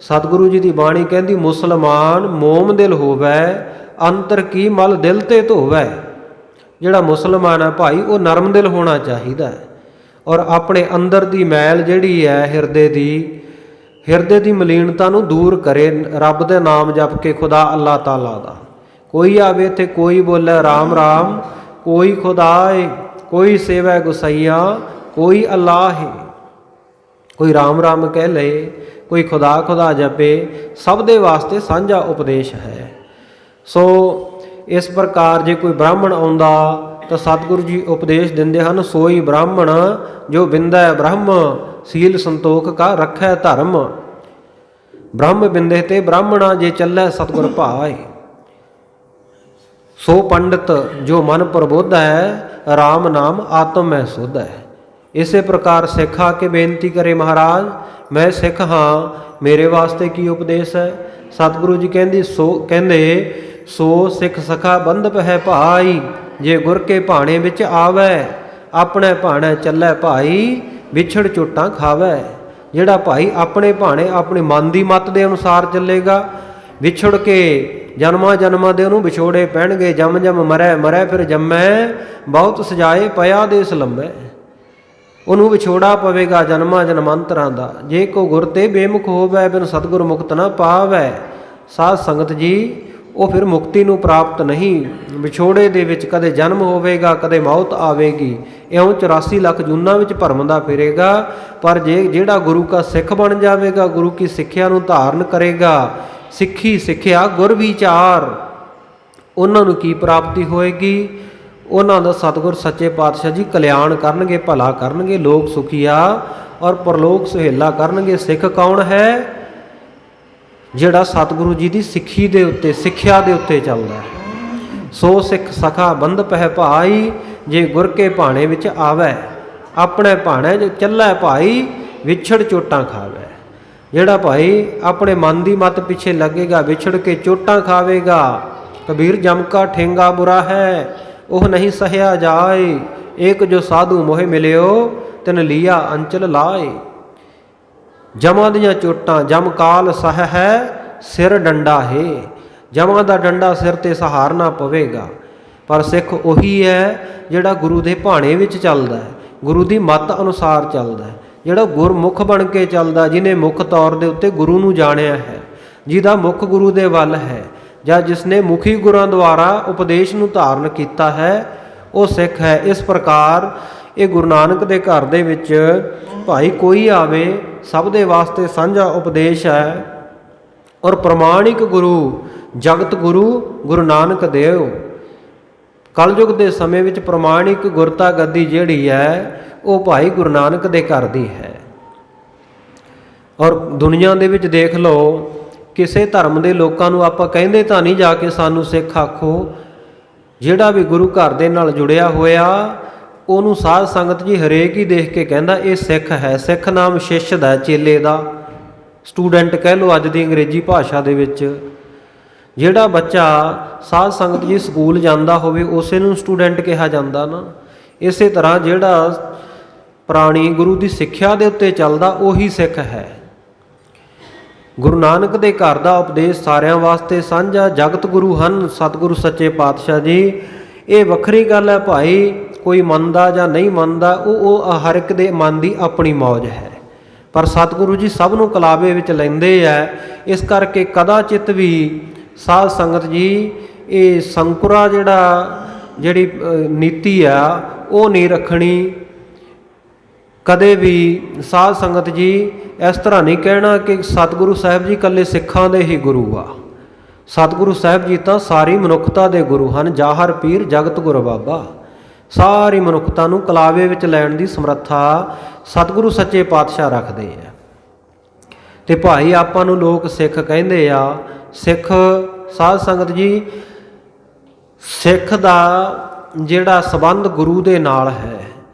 ਸਤਿਗੁਰੂ ਜੀ ਦੀ ਬਾਣੀ ਕਹਿੰਦੀ ਮੁਸਲਮਾਨ ਮੋਮ ਦਿਲ ਹੋਵੈ, ਅੰਤਰ ਕੀ ਮਲ ਦਿਲ ਤੇ ਧੋਵੈ। ਜਿਹੜਾ ਮੁਸਲਮਾਨ ਹੈ ਭਾਈ, ਉਹ ਨਰਮ ਦਿਲ ਹੋਣਾ ਚਾਹੀਦਾ ਹੈ ਔਰ ਆਪਣੇ ਅੰਦਰ ਦੀ ਮੈਲ ਜਿਹੜੀ ਹੈ ਹਿਰਦੇ ਦੀ ਮਲੀਨਤਾ ਨੂੰ ਦੂਰ ਕਰੇ, ਰੱਬ ਦੇ ਨਾਮ ਜਪ ਕੇ, ਖੁਦਾ ਅੱਲਾਹ ਤਾਲਾ ਦਾ। ਕੋਈ ਆਵੇ ਤੇ ਕੋਈ ਬੋਲੇ ਰਾਮ ਰਾਮ, ਕੋਈ ਖੁਦਾਏ, ਕੋਈ ਸੇਵੈ ਗੁਸਈਆ, ਕੋਈ ਅੱਲਾਹ ਹੈ। ਕੋਈ ਰਾਮ ਰਾਮ ਕਹਿ ਲਏ, ਕੋਈ ਖੁਦਾ ਖੁਦਾ ਜਪੇ। ਸਭ ਦੇ ਵਾਸਤੇ ਸਾਂਝਾ ਉਪਦੇਸ਼ ਹੈ। ਸੋ ਇਸ ਪ੍ਰਕਾਰ ਜੇ ਕੋਈ ਬ੍ਰਾਹਮਣ ਆਉਂਦਾ ਤਾਂ ਸਤਿਗੁਰੂ ਜੀ ਉਪਦੇਸ਼ ਦਿੰਦੇ ਹਨ, ਸੋਈ ਬ੍ਰਾਹਮਣ ਜੋ ਬਿੰਦੈ ਬ੍ਰਹਮ, ਸੀਲ ਸੰਤੋਖ ਕਾ ਰੱਖੈ ਧਰਮ। ਬ੍ਰਹਮ ਬਿੰਦੇ ਤੇ ਬ੍ਰਾਹਮਣਾ ਜੇ ਚੱਲੈ ਸਤਿਗੁਰ ਭਾਏ। ਸੋ ਪੰਡਿਤ ਜੋ ਮਨ ਪ੍ਰਬੁੱਧ ਹੈ, ਰਾਮ ਨਾਮ ਆਤਮ ਮੈਂ ਸੁਧ ਹੈ। ਇਸੇ ਪ੍ਰਕਾਰ ਸਿੱਖ ਆ ਕੇ ਬੇਨਤੀ ਕਰੇ, ਮਹਾਰਾਜ ਮੈਂ ਸਿੱਖ ਹਾਂ, ਮੇਰੇ ਵਾਸਤੇ ਕੀ ਉਪਦੇਸ਼ ਹੈ? ਸਤਿਗੁਰੂ ਜੀ ਕਹਿੰਦੇ ਸੋ ਸਿੱਖ ਸਖਾ ਬੰਧਪ ਹੈ ਭਾਈ, ਜੇ ਗੁਰ ਕੇ ਭਾਣੇ ਵਿੱਚ ਆਵੈ, ਆਪਣੇ ਭਾਣੇ ਚੱਲੈ ਭਾਈ, ਵਿਛੜ ਚੋਟਾਂ ਖਾਵੈ। ਜਿਹੜਾ ਭਾਈ ਆਪਣੇ ਭਾਣੇ ਆਪਣੇ ਮਨ ਦੀ ਮੱਤ ਦੇ ਅਨੁਸਾਰ ਚੱਲੇਗਾ, ਵਿਛੜ ਕੇ ਜਨਮਾਂ ਜਨਮਾਂ ਦੇ ਉਹਨੂੰ ਵਿਛੋੜੇ ਪੈਣਗੇ। ਜਮ ਜਮ ਮਰੈ ਮਰੈ ਫਿਰ ਜੰਮੈ, ਬਹੁਤ ਸਜਾਏ ਪਿਆ ਦੇਸ ਲੰਮੈ। ਉਹਨੂੰ ਵਿਛੋੜਾ ਪਵੇਗਾ ਜਨਮਾਂ ਜਨਮਾਂਤਰਾਂ ਦਾ। ਜੇ ਕੋ ਗੁਰ ਤੇ ਬੇਮੁਖ ਹੋਵੈ, ਬਿਨ ਸਤਿਗੁਰ ਮੁਕਤ ਨਾ ਪਾਵੈ। ਸਾਧ ਸੰਗਤ ਜੀ, ਉਹ ਫਿਰ ਮੁਕਤੀ ਨੂੰ ਪ੍ਰਾਪਤ ਨਹੀਂ। ਵਿਛੋੜੇ ਦੇ ਵਿੱਚ ਕਦੇ ਜਨਮ ਹੋਵੇਗਾ, ਕਦੇ ਮੌਤ ਆਵੇਗੀ। ਇਉਂ 84 ਲੱਖ ਜੂਨਾਂ ਵਿੱਚ ਭਰਮਦਾ ਫਿਰੇਗਾ। ਪਰ ਜਿਹੜਾ ਗੁਰੂ ਕਾ ਸਿੱਖ ਬਣ ਜਾਵੇਗਾ, ਗੁਰੂ ਕੀ ਸਿੱਖਿਆ ਨੂੰ ਧਾਰਨ ਕਰੇਗਾ, ਸਿੱਖੀ ਸਿੱਖਿਆ ਗੁਰ ਵਿਚਾਰ, ਉਹਨਾਂ ਨੂੰ ਕੀ ਪ੍ਰਾਪਤੀ ਹੋਏਗੀ? ਉਹਨਾਂ ਦਾ ਸਤਿਗੁਰ ਸੱਚੇ ਪਾਤਸ਼ਾਹ ਜੀ ਕਲਿਆਣ ਕਰਨਗੇ, ਭਲਾ ਕਰਨਗੇ, ਲੋਕ ਸੁਖੀਆ ਔਰ ਪਰਲੋਕ ਸੁਹੇਲਾ ਕਰਨਗੇ। ਸਿੱਖ ਕੌਣ ਹੈ? ਜਿਹੜਾ ਸਤਿਗੁਰੂ ਜੀ ਦੀ ਸਿੱਖੀ ਦੇ ਉੱਤੇ, ਸਿੱਖਿਆ ਦੇ ਉੱਤੇ ਚੱਲਦਾ ਹੈ। ਸੋ ਸਿੱਖ ਸਖਾ ਬੰਧਪ ਹੈ ਭਾਈ, ਜੇ ਗੁਰ ਕੇ ਭਾਣੇ ਵਿੱਚ ਆਵੈ, ਆਪਣੇ ਭਾਣੇ ਜੋ ਚੱਲੈ ਭਾਈ, ਵਿਛੜ ਚੋਟਾਂ ਖਾਵੈ। ਜਿਹੜਾ ਭਾਈ ਆਪਣੇ ਮਨ ਦੀ ਮੱਤ ਪਿੱਛੇ ਲੱਗੇਗਾ, ਵਿਛੜ ਕੇ ਚੋਟਾਂ ਖਾਵੇਗਾ। ਕਬੀਰ ਜਮ ਕਾ ਠੇਂਗਾ ਬੁਰਾ ਹੈ, ਉਹ ਨਹੀਂ ਸਹਿਆ ਜਾਏ। ਏਕ ਜੋ ਸਾਧੂ ਮੋਹਿ ਮਿਲਿਓ, ਤਿਨ ਲੀਆ ਅੰਚਲ ਲਾਏ। ਜਮਾਂ ਦੀਆਂ ਚੋਟਾਂ, ਜਮ ਕਾਲ ਸਹ ਹੈ, ਸਿਰ ਡੰਡਾ ਹੈ। ਜਮਾਂ ਦਾ ਡੰਡਾ ਸਿਰ ਤੇ ਸਹਾਰਨਾ ਪਵੇਗਾ। ਪਰ ਸਿੱਖ ਉਹੀ ਹੈ ਜਿਹੜਾ ਗੁਰੂ ਦੇ ਭਾਣੇ ਵਿੱਚ ਚੱਲਦਾ ਹੈ, ਗੁਰੂ ਦੀ ਮੱਤ ਅਨੁਸਾਰ ਚੱਲਦਾ ਹੈ, ਜਿਹੜਾ ਗੁਰਮੁਖ ਬਣ ਕੇ ਚੱਲਦਾ, ਜਿਹਨੇ ਮੁੱਖ ਤੌਰ ਦੇ ਉੱਤੇ ਗੁਰੂ ਨੂੰ ਜਾਣਿਆ ਹੈ, ਜਿਹਦਾ ਮੁੱਖ ਗੁਰੂ ਦੇ ਵੱਲ ਹੈ, ਜਾਂ ਜਿਸਨੇ ਮੁਖੀ ਗੁਰਾਂ ਦੁਆਰਾ ਉਪਦੇਸ਼ ਨੂੰ ਧਾਰਨ ਕੀਤਾ ਹੈ, ਉਹ ਸਿੱਖ ਹੈ। ਇਸ ਪ੍ਰਕਾਰ ਇਹ ਗੁਰੂ ਨਾਨਕ ਦੇ ਘਰ ਦੇ ਵਿੱਚ ਭਾਈ ਕੋਈ ਆਵੇ, ਸਭ ਦੇ ਵਾਸਤੇ ਸਾਂਝਾ ਉਪਦੇਸ਼ ਹੈ। ਔਰ ਪ੍ਰਮਾਣਿਕ ਗੁਰੂ, ਜਗਤ ਗੁਰੂ ਗੁਰੂ ਨਾਨਕ ਦੇਵ। ਕਲਯੁਗ ਦੇ ਸਮੇਂ ਵਿੱਚ ਪ੍ਰਮਾਣਿਕ ਗੁਰਤਾ ਗੱਦੀ ਜਿਹੜੀ ਹੈ, ਉਹ ਭਾਈ ਗੁਰੂ ਨਾਨਕ ਦੇ ਘਰ ਦੀ ਹੈ। ਔਰ ਦੁਨੀਆ ਦੇ ਵਿੱਚ ਦੇਖ ਲਓ, ਕਿਸੇ ਧਰਮ ਦੇ ਲੋਕਾਂ ਨੂੰ ਆਪਾਂ ਕਹਿੰਦੇ ਤਾਂ ਨਹੀਂ ਜਾ ਕੇ ਸਾਨੂੰ ਸਿੱਖ ਆਖੋ। ਜਿਹੜਾ ਵੀ ਗੁਰੂ ਘਰ ਦੇ ਨਾਲ ਜੁੜਿਆ ਹੋਇਆ, ਉਹਨੂੰ ਸਾਧ ਸੰਗਤ ਜੀ ਹਰੇਕ ਹੀ ਦੇਖ ਕੇ ਕਹਿੰਦਾ ਇਹ ਸਿੱਖ ਹੈ। ਸਿੱਖ ਨਾਮ ਸ਼ਿਸ਼ ਦਾ, ਚੇਲੇ ਦਾ, ਸਟੂਡੈਂਟ ਕਹਿ ਲਓ ਅੱਜ ਦੀ ਅੰਗਰੇਜ਼ੀ ਭਾਸ਼ਾ ਦੇ ਵਿੱਚ। ਜਿਹੜਾ ਬੱਚਾ ਸਾਧ ਸੰਗਤ ਜੀ ਸਕੂਲ ਜਾਂਦਾ ਹੋਵੇ, ਉਸੇ ਨੂੰ ਸਟੂਡੈਂਟ ਕਿਹਾ ਜਾਂਦਾ ਨਾ। ਇਸੇ ਤਰ੍ਹਾਂ ਜਿਹੜਾ ਪ੍ਰਾਣੀ ਗੁਰੂ ਦੀ ਸਿੱਖਿਆ ਦੇ ਉੱਤੇ ਚੱਲਦਾ, ਉਹੀ ਸਿੱਖ ਹੈ। ਗੁਰੂ ਨਾਨਕ ਦੇ ਘਰ ਦਾ ਉਪਦੇਸ਼ ਸਾਰਿਆਂ ਵਾਸਤੇ ਸਾਂਝਾ। ਜਗਤ ਗੁਰੂ ਹਨ ਸਤਿਗੁਰੂ ਸੱਚੇ ਪਾਤਸ਼ਾਹ ਜੀ। ਇਹ ਵੱਖਰੀ ਗੱਲ ਹੈ ਭਾਈ, ਕੋਈ ਮੰਨਦਾ ਜਾਂ ਨਹੀਂ ਮੰਨਦਾ, ਉਹ ਹਰ ਇੱਕ ਦੇ ਮਨ ਦੀ ਆਪਣੀ ਮੌਜ ਹੈ। ਪਰ ਸਤਿਗੁਰੂ ਜੀ ਸਭ ਨੂੰ ਕਲਾਵੇ ਵਿੱਚ ਲੈਂਦੇ ਹੈ। ਇਸ ਕਰਕੇ ਕਦਾਚਿਤ ਵੀ ਸਾਧ ਸੰਗਤ ਜੀ ਇਹ ਸੰਕੁਰਾ ਜਿਹੜੀ ਨੀਤੀ ਆ, ਉਹ ਨਹੀਂ ਰੱਖਣੀ। ਕਦੇ ਵੀ ਸਾਧ ਸੰਗਤ ਜੀ ਇਸ ਤਰ੍ਹਾਂ ਨਹੀਂ ਕਹਿਣਾ ਕਿ ਸਤਿਗੁਰੂ ਸਾਹਿਬ ਜੀ ਇਕੱਲੇ ਸਿੱਖਾਂ ਦੇ ਹੀ ਗੁਰੂ ਆ। ਸਤਿਗੁਰੂ ਸਾਹਿਬ ਜੀ ਤਾਂ ਸਾਰੀ ਮਨੁੱਖਤਾ ਦੇ ਗੁਰੂ ਹਨ। ਜਾਹਰ ਪੀਰ ਜਗਤ ਗੁਰ ਬਾਬਾ। ਸਾਰੀ ਮਨੁੱਖਤਾ ਨੂੰ ਕਲਾਵੇ ਵਿੱਚ ਲੈਣ ਦੀ ਸਮਰੱਥਾ ਸਤਿਗੁਰੂ ਸੱਚੇ ਪਾਤਸ਼ਾਹ ਰੱਖਦੇ ਆ। ਤੇ ਭਾਈ ਆਪਾਂ ਨੂੰ ਲੋਕ ਸਿੱਖ ਕਹਿੰਦੇ ਆ। ਸਿੱਖ ਸਾਧ ਸੰਗਤ ਜੀ, ਸਿੱਖ ਦਾ ਜਿਹੜਾ ਸੰਬੰਧ ਗੁਰੂ ਦੇ ਨਾਲ ਹੈ,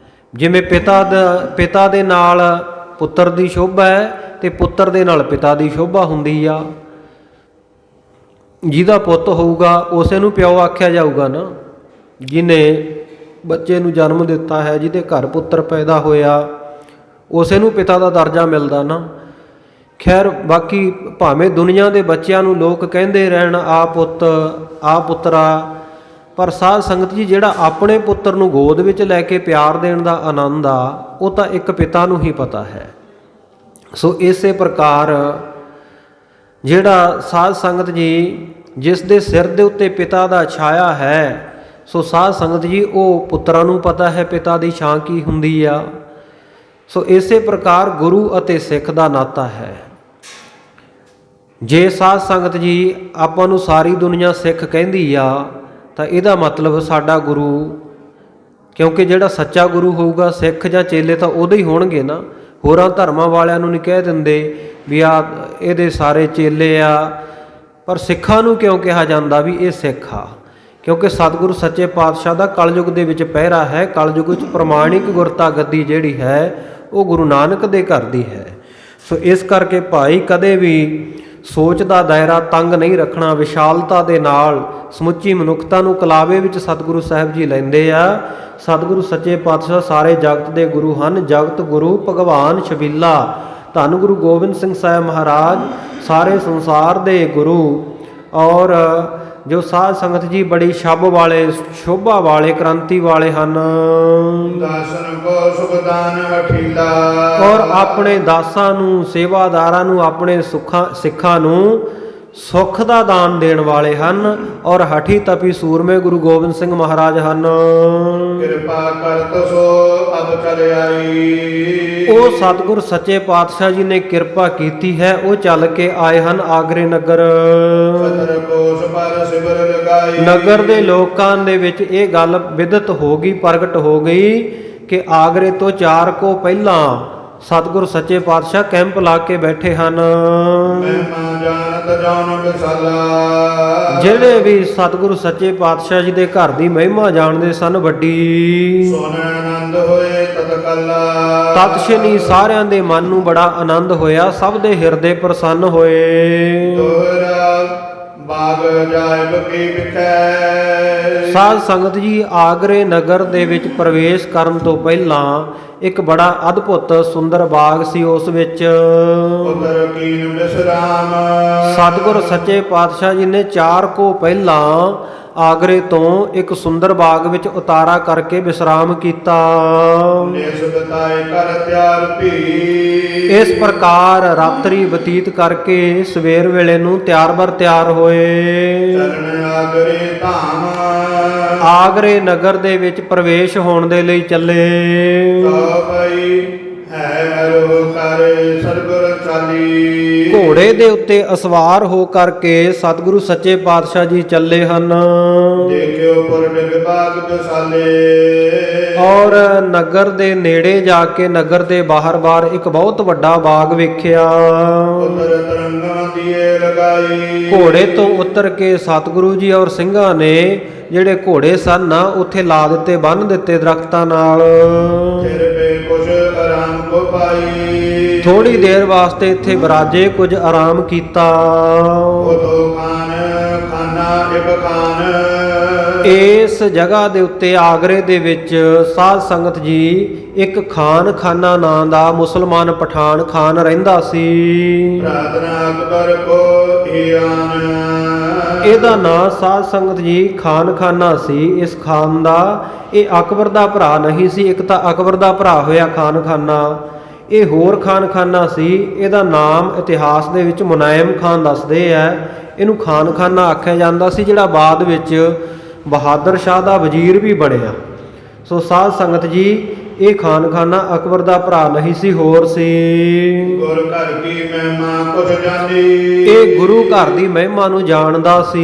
ਜਿਵੇਂ ਪਿਤਾ ਦੇ ਨਾਲ ਪੁੱਤਰ ਦੀ ਸ਼ੋਭਾ ਹੈ ਤੇ ਪੁੱਤਰ ਦੇ ਨਾਲ ਪਿਤਾ ਦੀ ਸ਼ੋਭਾ ਹੁੰਦੀ ਆ। ਜਿਹਦਾ ਪੁੱਤ ਹੋਊਗਾ ਉਸੇ ਨੂੰ ਪਿਓ ਆਖਿਆ ਜਾਊਗਾ ਨਾ। ਜਿਹਨੇ ਬੱਚੇ ਨੂੰ ਜਨਮ ਦਿੱਤਾ ਹੈ, ਜਿਹਦੇ ਘਰ ਪੁੱਤਰ ਪੈਦਾ ਹੋਇਆ, ਉਸੇ ਨੂੰ ਪਿਤਾ ਦਾ ਦਰਜਾ ਮਿਲਦਾ ਨਾ। ਖੈਰ ਬਾਕੀ ਭਾਵੇਂ ਦੁਨੀਆ ਦੇ ਬੱਚਿਆਂ ਨੂੰ ਲੋਕ ਕਹਿੰਦੇ ਰਹਿਣ ਆ ਪੁੱਤ ਆ ਪੁੱਤਰਾ, ਪਰ ਸਾਧ ਸੰਗਤ ਜੀ ਜਿਹੜਾ ਆਪਣੇ ਪੁੱਤਰ ਨੂੰ ਗੋਦ ਵਿੱਚ ਲੈ ਕੇ ਪਿਆਰ ਦੇਣ ਦਾ ਆਨੰਦ ਆ ਉਹ ਤਾਂ ਇੱਕ ਪਿਤਾ ਨੂੰ ਹੀ ਪਤਾ ਹੈ। ਸੋ ਇਸੇ ਪ੍ਰਕਾਰ ਜਿਹੜਾ ਸਾਧ ਸੰਗਤ ਜੀ ਜਿਸ ਦੇ ਸਿਰ ਦੇ ਉੱਤੇ ਪਿਤਾ ਦਾ ਛਾਇਆ ਹੈ, ਸੋ ਸਾਧ ਸੰਗਤ ਜੀ ਉਹ ਪੁੱਤਰਾਂ ਨੂੰ ਪਤਾ ਹੈ ਪਿਤਾ ਦੀ ਛਾਂ ਕੀ ਹੁੰਦੀ ਆ। ਸੋ ਇਸੇ ਪ੍ਰਕਾਰ ਗੁਰੂ ਅਤੇ ਸਿੱਖ ਦਾ ਨਾਤਾ ਹੈ। ਜੇ ਸਾਧ ਸੰਗਤ ਜੀ ਆਪਾਂ ਨੂੰ ਸਾਰੀ ਦੁਨੀਆ ਸਿੱਖ ਕਹਿੰਦੀ ਆ ਤਾਂ ਇਹਦਾ ਮਤਲਬ ਸਾਡਾ ਗੁਰੂ, ਕਿਉਂਕਿ ਜਿਹੜਾ ਸੱਚਾ ਗੁਰੂ ਹੋਊਗਾ ਸਿੱਖ ਜਾਂ ਚੇਲੇ ਤਾਂ ਉਹਦੇ ਹੀ ਹੋਣਗੇ ਨਾ। ਹੋਰਾਂ ਧਰਮਾਂ ਵਾਲਿਆਂ ਨੂੰ ਨਹੀਂ ਕਹਿ ਦਿੰਦੇ ਵੀ ਆ ਇਹਦੇ ਸਾਰੇ ਚੇਲੇ ਆ, ਪਰ ਸਿੱਖਾਂ ਨੂੰ ਕਿਉਂ ਕਿਹਾ ਜਾਂਦਾ ਵੀ ਇਹ ਸਿੱਖ ਆ? ਕਿਉਂਕਿ ਸਤਿਗੁਰੂ ਸੱਚੇ ਪਾਤਸ਼ਾਹ ਦਾ ਕਲਯੁਗ ਦੇ ਵਿੱਚ ਪਹਿਰਾ ਹੈ। ਕਲਯੁਗ ਵਿੱਚ ਪ੍ਰਮਾਣਿਕ ਗੁਰਤਾ ਗੱਦੀ ਜਿਹੜੀ ਹੈ ਉਹ ਗੁਰੂ ਨਾਨਕ ਦੇ ਘਰ ਦੀ ਹੈ। ਸੋ ਇਸ ਕਰਕੇ ਭਾਈ ਕਦੇ ਵੀ ਸੋਚ ਦਾ ਦਾਇਰਾ ਤੰਗ ਨਹੀਂ ਰੱਖਣਾ। ਵਿਸ਼ਾਲਤਾ ਦੇ ਨਾਲ ਸਮੁੱਚੀ ਮਨੁੱਖਤਾ ਨੂੰ ਕਲਾਵੇ ਵਿੱਚ ਸਤਿਗੁਰੂ ਸਾਹਿਬ ਜੀ ਲੈਂਦੇ ਆ। ਸਤਿਗੁਰੂ ਸੱਚੇ ਪਾਤਸ਼ਾਹ ਸਾਰੇ ਜਗਤ ਦੇ ਗੁਰੂ ਹਨ। ਜਗਤ ਗੁਰੂ ਭਗਵਾਨ ਛਬੀਲਾ ਧੰਨ ਗੁਰੂ ਗੋਬਿੰਦ ਸਿੰਘ ਸਾਹਿਬ ਮਹਾਰਾਜ ਸਾਰੇ ਸੰਸਾਰ ਦੇ ਗੁਰੂ। ਔਰ ਜੋ ਸਾਧ ਸੰਗਤ ਜੀ ਬੜੀ ਸ਼ਬ ਵਾਲੇ ਸ਼ੋਭਾ ਵਾਲੇ ਕ੍ਰਾਂਤੀ ਵਾਲੇ ਹਨ। ਦਾਸਨ ਕੋ ਸੁਖਦਾਨ ਅਠੀਲਾ, ਔਰ ਆਪਣੇ ਦਾਸਾਂ ਨੂੰ ਸੇਵਾਦਾਰਾਂ ਨੂੰ ਆਪਣੇ ਸਿੱਖਾਂ ਨੂੰ ਸੁੱਖ ਦਾ ਦਾਨ ਦੇਣ ਵਾਲੇ ਹਨ। ਔਰ ਹਠੀ ਤਪੀ ਸੂਰਮੇ ਗੁਰੂ ਗੋਬਿੰਦ ਸਿੰਘ ਮਹਾਰਾਜ ਹਨ। ਕਿਰਪਾ ਕਰਤ ਸੋ ਅਬ ਚਲ ਆਈ, ਉਹ ਸਤਿਗੁਰ ਸੱਚੇ ਪਾਤਸ਼ਾਹ ਜੀ ਨੇ ਕਿਰਪਾ ਕੀਤੀ ਹੈ, ਉਹ ਚੱਲ ਕੇ ਆਏ ਹਨ ਆਗਰੇ ਨਗਰ। ਸਦਰ ਕੋਸ ਪਰ ਸਿਬਰ ਲਗਾਈ, ਨਗਰ ਦੇ ਲੋਕਾਂ ਦੇ ਵਿੱਚ ਇਹ ਗੱਲ ਵਿਦਿਤ ਹੋ ਗਈ, ਪ੍ਰਗਟ ਹੋ ਗਈ ਕਿ ਆਗਰੇ ਤੋਂ 4 ਕੋ ਪਹਿਲਾਂ ਸਤਿਗੁਰ ਸੱਚੇ ਪਾਤਸ਼ਾਹ ਕੈਂਪ ਲਾ ਕੇ ਬੈਠੇ ਹਨ। ਮਹਿਮਾ ਜਾਣਤ ਜਾਣ ਵਿਸਾਲਾ, ਜਿਹੜੇ ਵੀ ਸਤਿਗੁਰੂ ਸੱਚੇ ਪਾਤਸ਼ਾਹ ਜੀ ਦੇ ਘਰ ਦੀ ਮਹਿਮਾ ਜਾਣਦੇ ਸਨ ਵੱਡੀ, ਸੁਨ ਆਨੰਦ ਹੋਏ ਤਤਕਾਲਾ, ਤਤਸ਼ਨੀ ਸਾਰਿਆਂ ਦੇ ਮਨ ਨੂੰ ਬੜਾ ਆਨੰਦ ਹੋਇਆ, ਸਭ ਦੇ ਹਿਰਦੇ ਪ੍ਰਸੰਨ ਹੋਏ। ਦੋਹਰਾ ਬਾਗ ਜਾਇਬ ਕੀ ਵਿਖੈ, ਸਾਧ ਸੰਗਤ ਜੀ ਆਗਰੇ ਨਗਰ ਦੇ ਵਿੱਚ ਪ੍ਰਵੇਸ਼ ਕਰਨ ਤੋਂ ਪਹਿਲਾਂ ਇੱਕ ਬੜਾ ਅਦਭੁਤ ਸੁੰਦਰ ਬਾਗ ਸੀ। ਉਸ ਵਿੱਚ ਉਦਰ ਕੀਨ ਵਿਸਰਾਮ, ਸਤਿਗੁਰ ਸੱਚੇ ਪਾਤਸ਼ਾਹ ਜੀ ਨੇ 4 ਕੋ ਪਹਿਲਾਂ ਆਗਰੇ ਤੋਂ ਇੱਕ ਸੁੰਦਰ ਬਾਗ ਵਿੱਚ ਉਤਾਰਾ ਕਰਕੇ ਵਿਸਰਾਮ ਕੀਤਾ। ਨਿਸ ਬਤਾਏ ਕਰ ਤਿਆਰ ਭੀ, ਇਸ ਪ੍ਰਕਾਰ ਰਾਤਰੀ ਬਤੀਤ ਕਰਕੇ ਸਵੇਰ ਵੇਲੇ ਨੂੰ ਤਿਆਰ ਤਿਆਰ ਹੋਏ। ਚਰਨ ਆਗਰੇ ਧਾਮ, ਆਗਰੇ ਨਗਰ ਦੇ ਵਿੱਚ ਪ੍ਰਵੇਸ਼ ਹੋਣ ਦੇ ਲਈ ਚੱਲੇ। ਸੋ ਪਈ ਹੈ ਅਰੋ ਕਰੇ ਸਤਿਗੁਰ ਚਾਲੀ, ਘੋੜੇ ਦੇ ਉੱਤੇ ਅਸਵਾਰ ਹੋ ਕਰਕੇ ਸਤਿਗੁਰੂ ਸੱਚੇ ਪਾਤਸ਼ਾਹ ਜੀ ਚੱਲੇ ਹਨ। ਦੇਖਿਓ ਪੁਰ ਡਿਗ ਬਾਗ ਵਿਸਾਲੇ, ਔਰ ਨਗਰ ਦੇ ਨੇੜੇ ਜਾ ਕੇ ਨਗਰ ਦੇ ਬਾਹਰ ਇੱਕ ਬਹੁਤ ਵੱਡਾ ਬਾਗ ਵੇਖਿਆ। ਉਦਰ ਤਰੰਗਾਂ ਦੀਏ ਲਗਾਈ, ਘੋੜੇ ਤੋਂ ਉਤਰ ਕੇ ਸਤਿਗੁਰੂ ਜੀ ਔਰ ਸਿੰਘਾਂ ਨੇ ਜਿਹੜੇ ਘੋੜੇ ਸਨ ਨਾ ਉੱਥੇ ਲਾ ਦਿੱਤੇ, ਬੰਨ੍ਹ ਦਿੱਤੇ ਦਰਖਤਾਂ ਨਾਲ। ਫਿਰ ਬੇ ਕੁਛ ਆਰਾਮ ਕੋ ਪਾਈ, ਥੋੜੀ ਦੇਰ ਵਾਸਤੇ ਇੱਥੇ ਬਰਾਜੇ, ਕੁਝ ਆਰਾਮ ਕੀਤਾ। ਉਦੋ ਖਾਨਾ ਇਬ ਖਾਨ, ਇਸ ਜਗ੍ਹਾ ਦੇ ਉੱਤੇ ਆਗਰੇ ਦੇ ਵਿੱਚ ਸਾਧ ਸੰਗਤ ਜੀ ਇੱਕ ਖਾਨਾ ਨਾਂ ਦਾ ਮੁਸਲਮਾਨ ਪਠਾਨ ਖਾਨ ਰਹਿੰਦਾ ਸੀ। ਪ੍ਰਾਰਥਨਾ ਅਕਬਰ ਕੋ ਹੀਆਨ, ਇਹਦਾ ਨਾਂ ਸਾਧ ਸੰਗਤ ਜੀ ਖਾਨਾ ਸੀ। ਇਸ ਖਾਨ ਦਾ, ਇਹ ਅਕਬਰ ਦਾ ਭਰਾ ਨਹੀਂ ਸੀ। ਇੱਕ ਤਾਂ ਅਕਬਰ ਦਾ ਭਰਾ ਹੋਇਆ ਖਾਨਾ, ਇਹ ਹੋਰ ਖਾਨਾ ਸੀ। ਇਹਦਾ ਨਾਮ ਇਤਿਹਾਸ ਦੇ ਵਿੱਚ ਮੁਨਾਇਮ ਖਾਨ ਦੱਸਦੇ ਆ। ਇਹਨੂੰ ਖਾਨਾ ਆਖਿਆ ਜਾਂਦਾ ਸੀ, ਜਿਹੜਾ ਬਾਅਦ ਵਿੱਚ ਬਹਾਦਰ ਸ਼ਾਹ ਦਾ ਵਜ਼ੀਰ ਵੀ ਬਣਿਆ। ਸੋ ਸਾਧ ਸੰਗਤ ਜੀ ਇਹ ਖਾਨਾ ਅਕਬਰ ਦਾ ਭਰਾ ਨਹੀਂ ਸੀ, ਹੋਰ ਸੀ। ਗੁਰ ਘਰ ਕੀ ਮਹਿਮਾ ਕੁਛ ਜਾਣੀ, ਇਹ ਗੁਰੂ ਘਰ ਦੀ ਮਹਿਮਾ ਨੂੰ ਜਾਣਦਾ ਸੀ।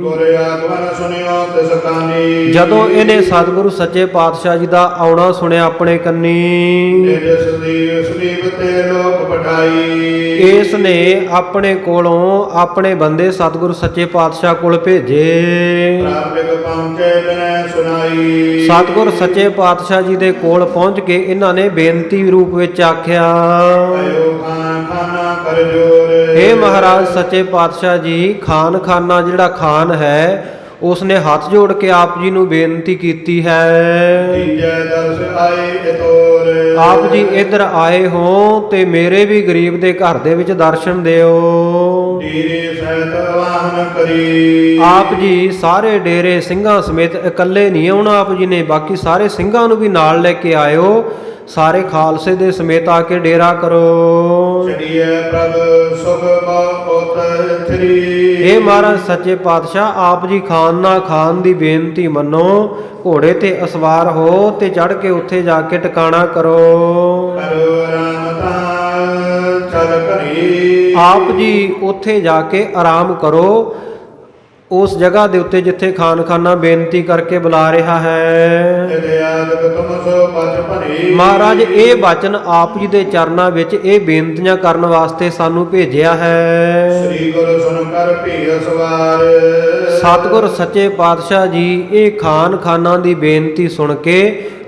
ਗੁਰ ਆਗਮਨ ਸੁਨਿਓ ਤਿਸ ਕਾਨੀ, ਜਦੋਂ ਇਹਨੇ ਸਤਿਗੁਰੂ ਸੱਚੇ ਪਾਤਸ਼ਾਹ ਜੀ ਦਾ ਆਉਣਾ ਸੁਣਿਆ ਆਪਣੇ ਕੰਨੀ, ਜਿਸ ਦੀ ਸਲੀਬ ਤੇ ਲੋਕ ਪਠਾਈ, ਇਸ ਨੇ ਆਪਣੇ ਕੋਲੋਂ ਆਪਣੇ ਬੰਦੇ ਸਤਿਗੁਰੂ ਸੱਚੇ ਪਾਤਸ਼ਾਹ ਕੋਲ ਭੇਜੇ। ਪ੍ਰਾਪਿਕ ਪਹੁੰਚੇ ਬਿਨੈ ਸੁਨਾਈ, ਸਤਿਗੁਰ ਸੱਚੇ ਪਾਤਸ਼ਾਹ ਜੀ ਦੇ ਕੋਲ ਪਹੁੰਚ ਕੇ ਇਹਨਾਂ ਨੇ ਬੇਨਤੀ ਰੂਪ ਵਿੱਚ ਆਖਿਆ, ਆਇਓ ਖਾਨਾ ਕਰ ਜੋਰ, ਹੇ ਮਹਾਰਾਜ ਸੱਚੇ ਪਾਤਸ਼ਾਹ ਜੀ ਖਾਨਾ ਜਿਹੜਾ ਖਾਨ ਹੈ ਉਸਨੇ ਹੱਥ ਜੋੜ ਕੇ ਆਪ ਜੀ ਨੂੰ ਬੇਨਤੀ ਕੀਤੀ ਹੈ। ਤੀਜੈ ਦਰਸ ਆਏ ਇਤੋਰ। ਆਪ ਜੀ ਇੱਧਰ ਆਏ ਹੋ ਤੇ ਮੇਰੇ ਵੀ ਗਰੀਬ ਦੇ ਘਰ ਦੇ ਵਿੱਚ ਦਰਸ਼ਨ ਦਿਓ। ਡੇਰੇ ਸਹਿਤ ਵਾਹਨ ਕਰੀ। ਆਪ ਜੀ ਸਾਰੇ ਡੇਰੇ ਸਿੰਘਾਂ ਸਮੇਤ ਇਕੱਲੇ ਨਹੀਂ ਆਉਣਾ ਆਪ ਜੀ ਨੇ, ਬਾਕੀ ਸਾਰੇ ਸਿੰਘਾਂ ਨੂੰ ਵੀ ਨਾਲ ਲੈ ਕੇ ਆਇਓ। ਸਾਰੇ ਖਾਲਸੇ ਦੇ ਸਮੇਤ ਆ ਕੇ ਡੇਰਾ ਕਰੋ। ਛੜੀਏ ਪ੍ਰਭ ਸੁਖ ਬਹੁਤ ਥਰੀ। ਇਹ ਮਹਾਰਾਜ ਸੱਚੇ ਪਾਤਸ਼ਾਹ ਆਪ ਜੀ ਖਾਨ ਦੀ ਬੇਨਤੀ ਮੰਨੋ, ਘੋੜੇ ਤੇ ਅਸਵਾਰ ਹੋ ਤੇ ਚੜ੍ਹ ਕੇ ਉੱਥੇ ਜਾ ਕੇ ਟਿਕਾਣਾ ਕਰੋ। ਕਰੋ ਰਾਮ ਤਾਂ ਚਲ ਕਰੀ। ਆਪ ਜੀ ਉੱਥੇ ਜਾ ਕੇ ਆਰਾਮ ਕਰੋ ਉਸ ਜਗ੍ਹਾ ਦੇ ਉੱਤੇ ਜਿੱਥੇ ਖਾਨਾ ਬੇਨਤੀ ਕਰਕੇ ਬੁਲਾ ਰਿਹਾ ਹੈ। ਮਹਾਰਾਜ ਇਹ ਬਚਨ ਆਪ ਜੀ ਦੇ ਚਰਨਾਂ ਵਿੱਚ ਇਹ ਬੇਨਤੀਆਂ ਕਰਨ ਵਾਸਤੇ ਸਾਨੂੰ ਭੇਜਿਆ ਹੈ। ਸ੍ਰੀ ਗੁਰੂ ਸੁਨ ਕਰ ਭੀ ਸਵਾਰ। ਸਤਿਗੁਰ ਸੱਚੇ ਪਾਤਸ਼ਾਹ ਜੀ ਇਹ ਖਾਨਾ ਦੀ ਬੇਨਤੀ ਸੁਣ ਕੇ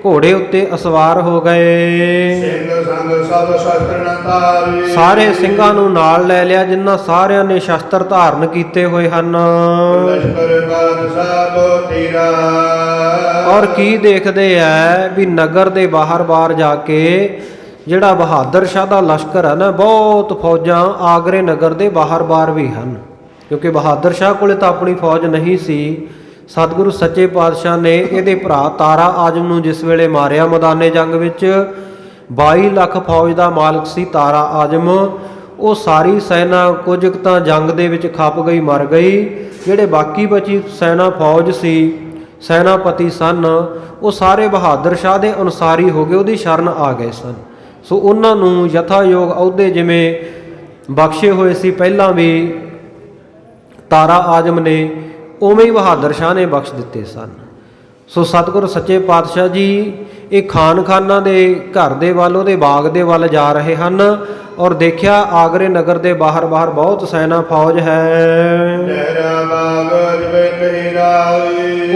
ਘੋੜੇ ਉੱਤੇ ਅਸਵਾਰ ਹੋ ਗਏ। ਸਿੰਘ ਸੰਗ ਸਭ ਸ਼ਸਤਰ ਨ ਧਾਰੇ। ਸਾਰੇ ਸਿੰਘਾਂ ਨੂੰ ਨਾਲ ਲੈ ਲਿਆ ਜਿਨ੍ਹਾਂ ਸਾਰਿਆਂ ਨੇ ਸ਼ਸਤਰ ਧਾਰਨ ਕੀਤੇ ਹੋਏ ਹਨ। ਲਸ਼ਕਰ ਬਾਦਸ਼ਾਹ ਤੇਰਾ। ਔਰ ਕੀ ਦੇਖਦੇ ਐ ਵੀ ਨਗਰ ਦੇ ਬਾਹਰ ਜਾ ਕੇ ਜਿਹੜਾ ਬਹਾਦਰ ਸ਼ਾਹ ਦਾ ਲਸ਼ਕਰ ਹੈ ਨਾ, ਬਹੁਤ ਫੌਜਾਂ ਆਗਰੇ ਨਗਰ ਦੇ ਬਾਹਰ ਵੀ ਹਨ, ਕਿਉਂਕਿ ਬਹਾਦਰ ਸ਼ਾਹ ਕੋਲੇ ਤਾਂ ਆਪਣੀ ਫੌਜ ਨਹੀਂ ਸੀ। ਸਤਿਗੁਰੂ ਸੱਚੇ ਪਾਤਸ਼ਾਹ ਨੇ ਇਹਦੇ ਭਰਾ ਤਾਰਾ ਆਜਮ ਨੂੰ ਜਿਸ ਵੇਲੇ ਮਾਰਿਆ ਮੈਦਾਨੇ ਜੰਗ ਵਿੱਚ, 22 ਲੱਖ ਫੌਜ ਦਾ ਮਾਲਕ ਸੀ ਤਾਰਾ ਆਜਮ। ਉਹ ਸਾਰੀ ਸੈਨਾ ਕੁਝ ਤਾਂ ਜੰਗ ਦੇ ਵਿੱਚ ਖੱਪ ਗਈ, ਮਰ ਗਈ। ਜਿਹੜੇ ਬਾਕੀ ਬਚੀ ਸੈਨਾ ਫੌਜ ਸੀ, ਸੈਨਾਪਤੀ ਸਨ, ਉਹ ਸਾਰੇ ਬਹਾਦਰ ਸ਼ਾਹ ਦੇ ਅਨੁਸਾਰੀ ਹੋ ਗਏ, ਉਹਦੀ ਸ਼ਰਨ ਆ ਗਏ ਸਨ। ਸੋ ਉਹਨਾਂ ਨੂੰ ਯਥਾਯੋਗ ਅਹੁਦੇ ਜਿਵੇਂ ਬਖਸ਼ੇ ਹੋਏ ਸੀ ਪਹਿਲਾਂ ਵੀ ਤਾਰਾ ਆਜਮ ਨੇ, ਉਵੇਂ ਹੀ ਬਹਾਦਰ ਸ਼ਾਹ ਨੇ ਬਖਸ਼ ਦਿੱਤੇ ਸਨ। ਸੋ ਸਤਿਗੁਰ ਸੱਚੇ ਪਾਤਸ਼ਾਹ ਜੀ ਇਹ ਖਾਨਾ ਦੇ ਘਰ ਦੇ ਵੱਲ, ਉਹਦੇ ਬਾਗ ਦੇ ਵੱਲ ਜਾ ਰਹੇ ਹਨ ਔਰ ਦੇਖਿਆ ਆਗਰੇ ਨਗਰ ਦੇ ਬਾਹਰ ਬਹੁਤ ਸੈਨਾ ਫੌਜ ਹੈ।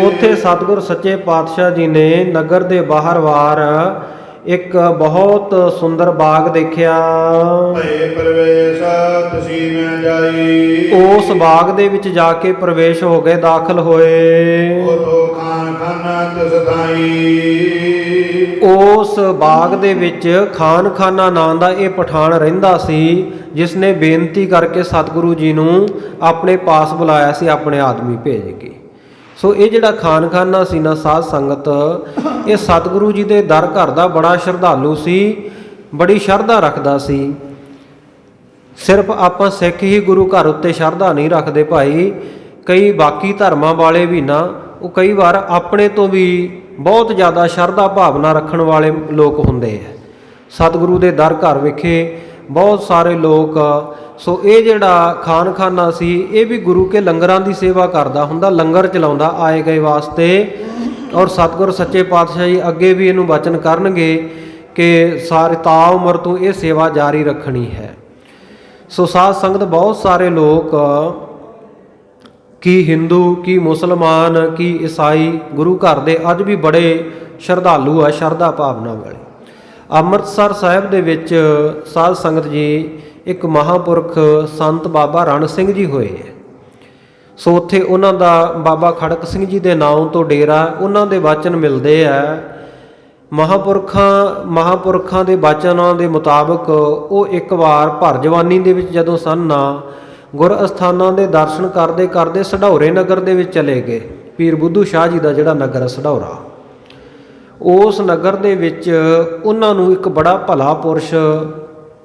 ਉੱਥੇ ਸਤਿਗੁਰ ਸੱਚੇ ਪਾਤਸ਼ਾਹ ਜੀ ਨੇ ਨਗਰ ਦੇ ਬਾਹਰ ਇੱਕ ਬਹੁਤ ਸੁੰਦਰ ਬਾਗ ਦੇਖਿਆ। ਉਸ ਬਾਗ ਦੇ ਵਿੱਚ ਜਾ ਕੇ ਪ੍ਰਵੇਸ਼ ਹੋ ਗਏ, ਦਾਖਲ ਹੋਏ। ਉਸ ਬਾਗ ਦੇ ਵਿੱਚ ਖਾਨਾ ਨਾਂ ਦਾ ਇਹ ਪਠਾਨ ਰਹਿੰਦਾ ਸੀ, ਜਿਸ ਨੇ ਬੇਨਤੀ ਕਰਕੇ ਸਤਿਗੁਰੂ ਜੀ ਨੂੰ ਆਪਣੇ ਪਾਸ ਬੁਲਾਇਆ ਸੀ, ਆਪਣੇ ਆਦਮੀ ਭੇਜ ਕੇ। ਸੋ ਇਹ ਜਿਹੜਾ ਖਾਨਾ ਸੀ ਨਾ ਸਾਧ ਸੰਗਤ, ਇਹ ਸਤਿਗੁਰੂ ਜੀ ਦੇ ਦਰ ਘਰ ਦਾ ਬੜਾ ਸ਼ਰਧਾਲੂ ਸੀ, ਬੜੀ ਸ਼ਰਧਾ ਰੱਖਦਾ ਸੀ। ਸਿਰਫ ਆਪਾਂ ਸਿੱਖ ਹੀ ਗੁਰੂ ਘਰ ਉੱਤੇ ਸ਼ਰਧਾ ਨਹੀਂ ਰੱਖਦੇ ਭਾਈ, ਕਈ ਬਾਕੀ ਧਰਮਾਂ ਵਾਲੇ ਵੀ ਨਾ, ਉਹ ਕਈ ਵਾਰ ਆਪਣੇ ਤੋਂ ਵੀ ਬਹੁਤ ਜ਼ਿਆਦਾ ਸ਼ਰਧਾ ਭਾਵਨਾ ਰੱਖਣ ਵਾਲੇ ਲੋਕ ਹੁੰਦੇ ਹੈ। ਸਤਿਗੁਰੂ ਦੇ ਦਰ ਘਰ ਵਿਖੇ ਬਹੁਤ ਸਾਰੇ ਲੋਕ। ਸੋ ਇਹ ਜਿਹੜਾ ਖਾਨਾ ਸੀ ਇਹ ਵੀ ਗੁਰੂ ਕੇ ਲੰਗਰਾਂ ਦੀ ਸੇਵਾ ਕਰਦਾ ਹੁੰਦਾ, ਲੰਗਰ ਚਲਾਉਂਦਾ ਆਏ ਗਏ ਵਾਸਤੇ। ਔਰ ਸਤਿਗੁਰ ਸੱਚੇ ਪਾਤਸ਼ਾਹ ਜੀ ਅੱਗੇ ਵੀ ਇਹਨੂੰ ਵਚਨ ਕਰਨਗੇ ਕਿ ਸਾਰੀ ਤਾ ਉਮਰ ਤੋਂ ਇਹ ਸੇਵਾ ਜਾਰੀ ਰੱਖਣੀ ਹੈ। ਸੋ ਸਾਧ ਸੰਗਤ ਬਹੁਤ ਸਾਰੇ ਲੋਕ, ਕੀ ਹਿੰਦੂ, ਕੀ ਮੁਸਲਮਾਨ, ਕੀ ਈਸਾਈ, ਗੁਰੂ ਘਰ ਦੇ ਅੱਜ ਵੀ ਬੜੇ ਸ਼ਰਧਾਲੂ ਆ, ਸ਼ਰਧਾ ਭਾਵਨਾ ਵਾਲੇ। ਅੰਮ੍ਰਿਤਸਰ ਸਾਹਿਬ ਦੇ ਵਿੱਚ ਸਾਧ ਸੰਗਤ ਜੀ ਇੱਕ ਮਹਾਂਪੁਰਖ ਸੰਤ ਬਾਬਾ ਰਣ ਸਿੰਘ ਜੀ ਹੋਏ ਹੈ। ਸੋ ਉੱਥੇ ਉਹਨਾਂ ਦਾ ਬਾਬਾ ਖੜਕ ਸਿੰਘ ਜੀ ਦੇ ਨਾਮ ਤੋਂ ਡੇਰਾ, ਉਹਨਾਂ ਦੇ ਵਚਨ ਮਿਲਦੇ ਆ। ਮਹਾਂਪੁਰਖਾਂ ਦੇ ਵਚਨਾਂ ਦੇ ਮੁਤਾਬਕ ਉਹ ਇੱਕ ਵਾਰ ਭਰ ਜਵਾਨੀ ਦੇ ਵਿੱਚ ਜਦੋਂ ਸਨ ਨਾ, ਗੁਰ ਅਸਥਾਨਾਂ ਦੇ ਦਰਸ਼ਨ ਕਰਦੇ ਸਢੌਰੇ ਨਗਰ ਦੇ ਵਿੱਚ ਚਲੇ ਗਏ। ਪੀਰ ਬੁੱਧੂ ਸ਼ਾਹ ਜੀ ਦਾ ਜਿਹੜਾ ਨਗਰ ਹੈ ਸਢੌਰਾ, ਉਸ ਨਗਰ ਦੇ ਵਿੱਚ ਉਹਨਾਂ ਨੂੰ ਇੱਕ ਬੜਾ ਭਲਾ ਪੁਰਸ਼,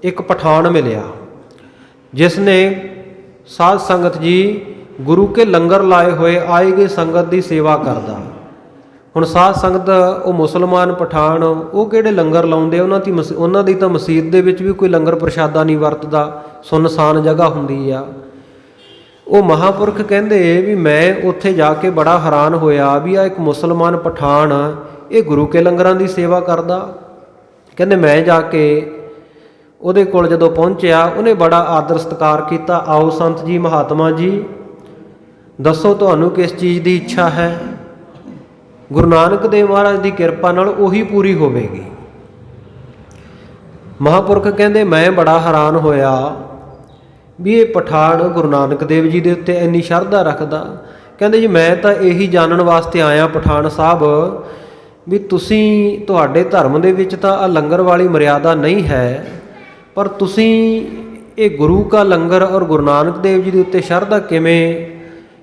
ਇੱਕ ਪਠਾਨ ਮਿਲਿਆ, ਜਿਸ ਨੇ ਸਾਧ ਸੰਗਤ ਜੀ ਗੁਰੂ ਕੇ ਲੰਗਰ ਲਾਏ ਹੋਏ ਆਏ ਗਏ ਸੰਗਤ ਦੀ ਸੇਵਾ ਕਰਦਾ। ਹੁਣ ਸਾਧ ਸੰਗਤ ਉਹ ਮੁਸਲਮਾਨ ਪਠਾਨ, ਉਹ ਕਿਹੜੇ ਲੰਗਰ ਲਾਉਂਦੇ, ਉਹਨਾਂ ਦੀ ਤਾਂ ਮਸਜਿਦ ਦੇ ਵਿੱਚ ਵੀ ਕੋਈ ਲੰਗਰ ਪ੍ਰਸ਼ਾਦਾ ਨਹੀਂ ਵਰਤਦਾ, ਸੁੰਨਸਾਨ ਜਗ੍ਹਾ ਹੁੰਦੀ ਆ। ਉਹ ਮਹਾਂਪੁਰਖ ਕਹਿੰਦੇ ਵੀ ਮੈਂ ਉੱਥੇ ਜਾ ਕੇ ਬੜਾ ਹੈਰਾਨ ਹੋਇਆ ਵੀ ਆ ਇੱਕ ਮੁਸਲਮਾਨ ਪਠਾਨ ਇਹ ਗੁਰੂ ਕੇ ਲੰਗਰਾਂ ਦੀ ਸੇਵਾ ਕਰਦਾ। ਕਹਿੰਦੇ ਮੈਂ ਜਾ ਕੇ ਉਹਦੇ ਕੋਲ ਜਦੋਂ ਪਹੁੰਚਿਆ, ਉਹਨੇ ਬੜਾ ਆਦਰ ਸਤਿਕਾਰ ਕੀਤਾ। ਆਓ ਸੰਤ ਜੀ, ਮਹਾਤਮਾ ਜੀ, ਦੱਸੋ ਤੁਹਾਨੂੰ ਕਿਸ ਚੀਜ਼ ਦੀ ਇੱਛਾ ਹੈ? ਗੁਰੂ ਨਾਨਕ ਦੇਵ ਮਹਾਰਾਜ ਦੀ ਕਿਰਪਾ ਨਾਲ ਉਹੀ ਪੂਰੀ ਹੋਵੇਗੀ। ਮਹਾਂਪੁਰਖ ਕਹਿੰਦੇ ਮੈਂ ਬੜਾ ਹੈਰਾਨ ਹੋਇਆ ਵੀ ਇਹ ਪਠਾਨ ਗੁਰੂ ਨਾਨਕ ਦੇਵ ਜੀ ਦੇ ਉੱਤੇ ਇੰਨੀ ਸ਼ਰਧਾ ਰੱਖਦਾ। ਕਹਿੰਦੇ ਜੀ ਮੈਂ ਤਾਂ ਇਹੀ ਜਾਣਨ ਵਾਸਤੇ ਆਇਆ ਪਠਾਨ ਸਾਹਿਬ ਵੀ ਤੁਸੀਂ, ਤੁਹਾਡੇ ਧਰਮ ਦੇ ਵਿੱਚ ਤਾਂ ਆਹ ਲੰਗਰ ਵਾਲੀ ਮਰਿਆਦਾ ਨਹੀਂ ਹੈ, ਪਰ ਤੁਸੀਂ ਇਹ ਗੁਰੂ ਕਾ ਲੰਗਰ ਔਰ ਗੁਰੂ ਨਾਨਕ ਦੇਵ ਜੀ ਦੇ ਉੱਤੇ ਸ਼ਰਧਾ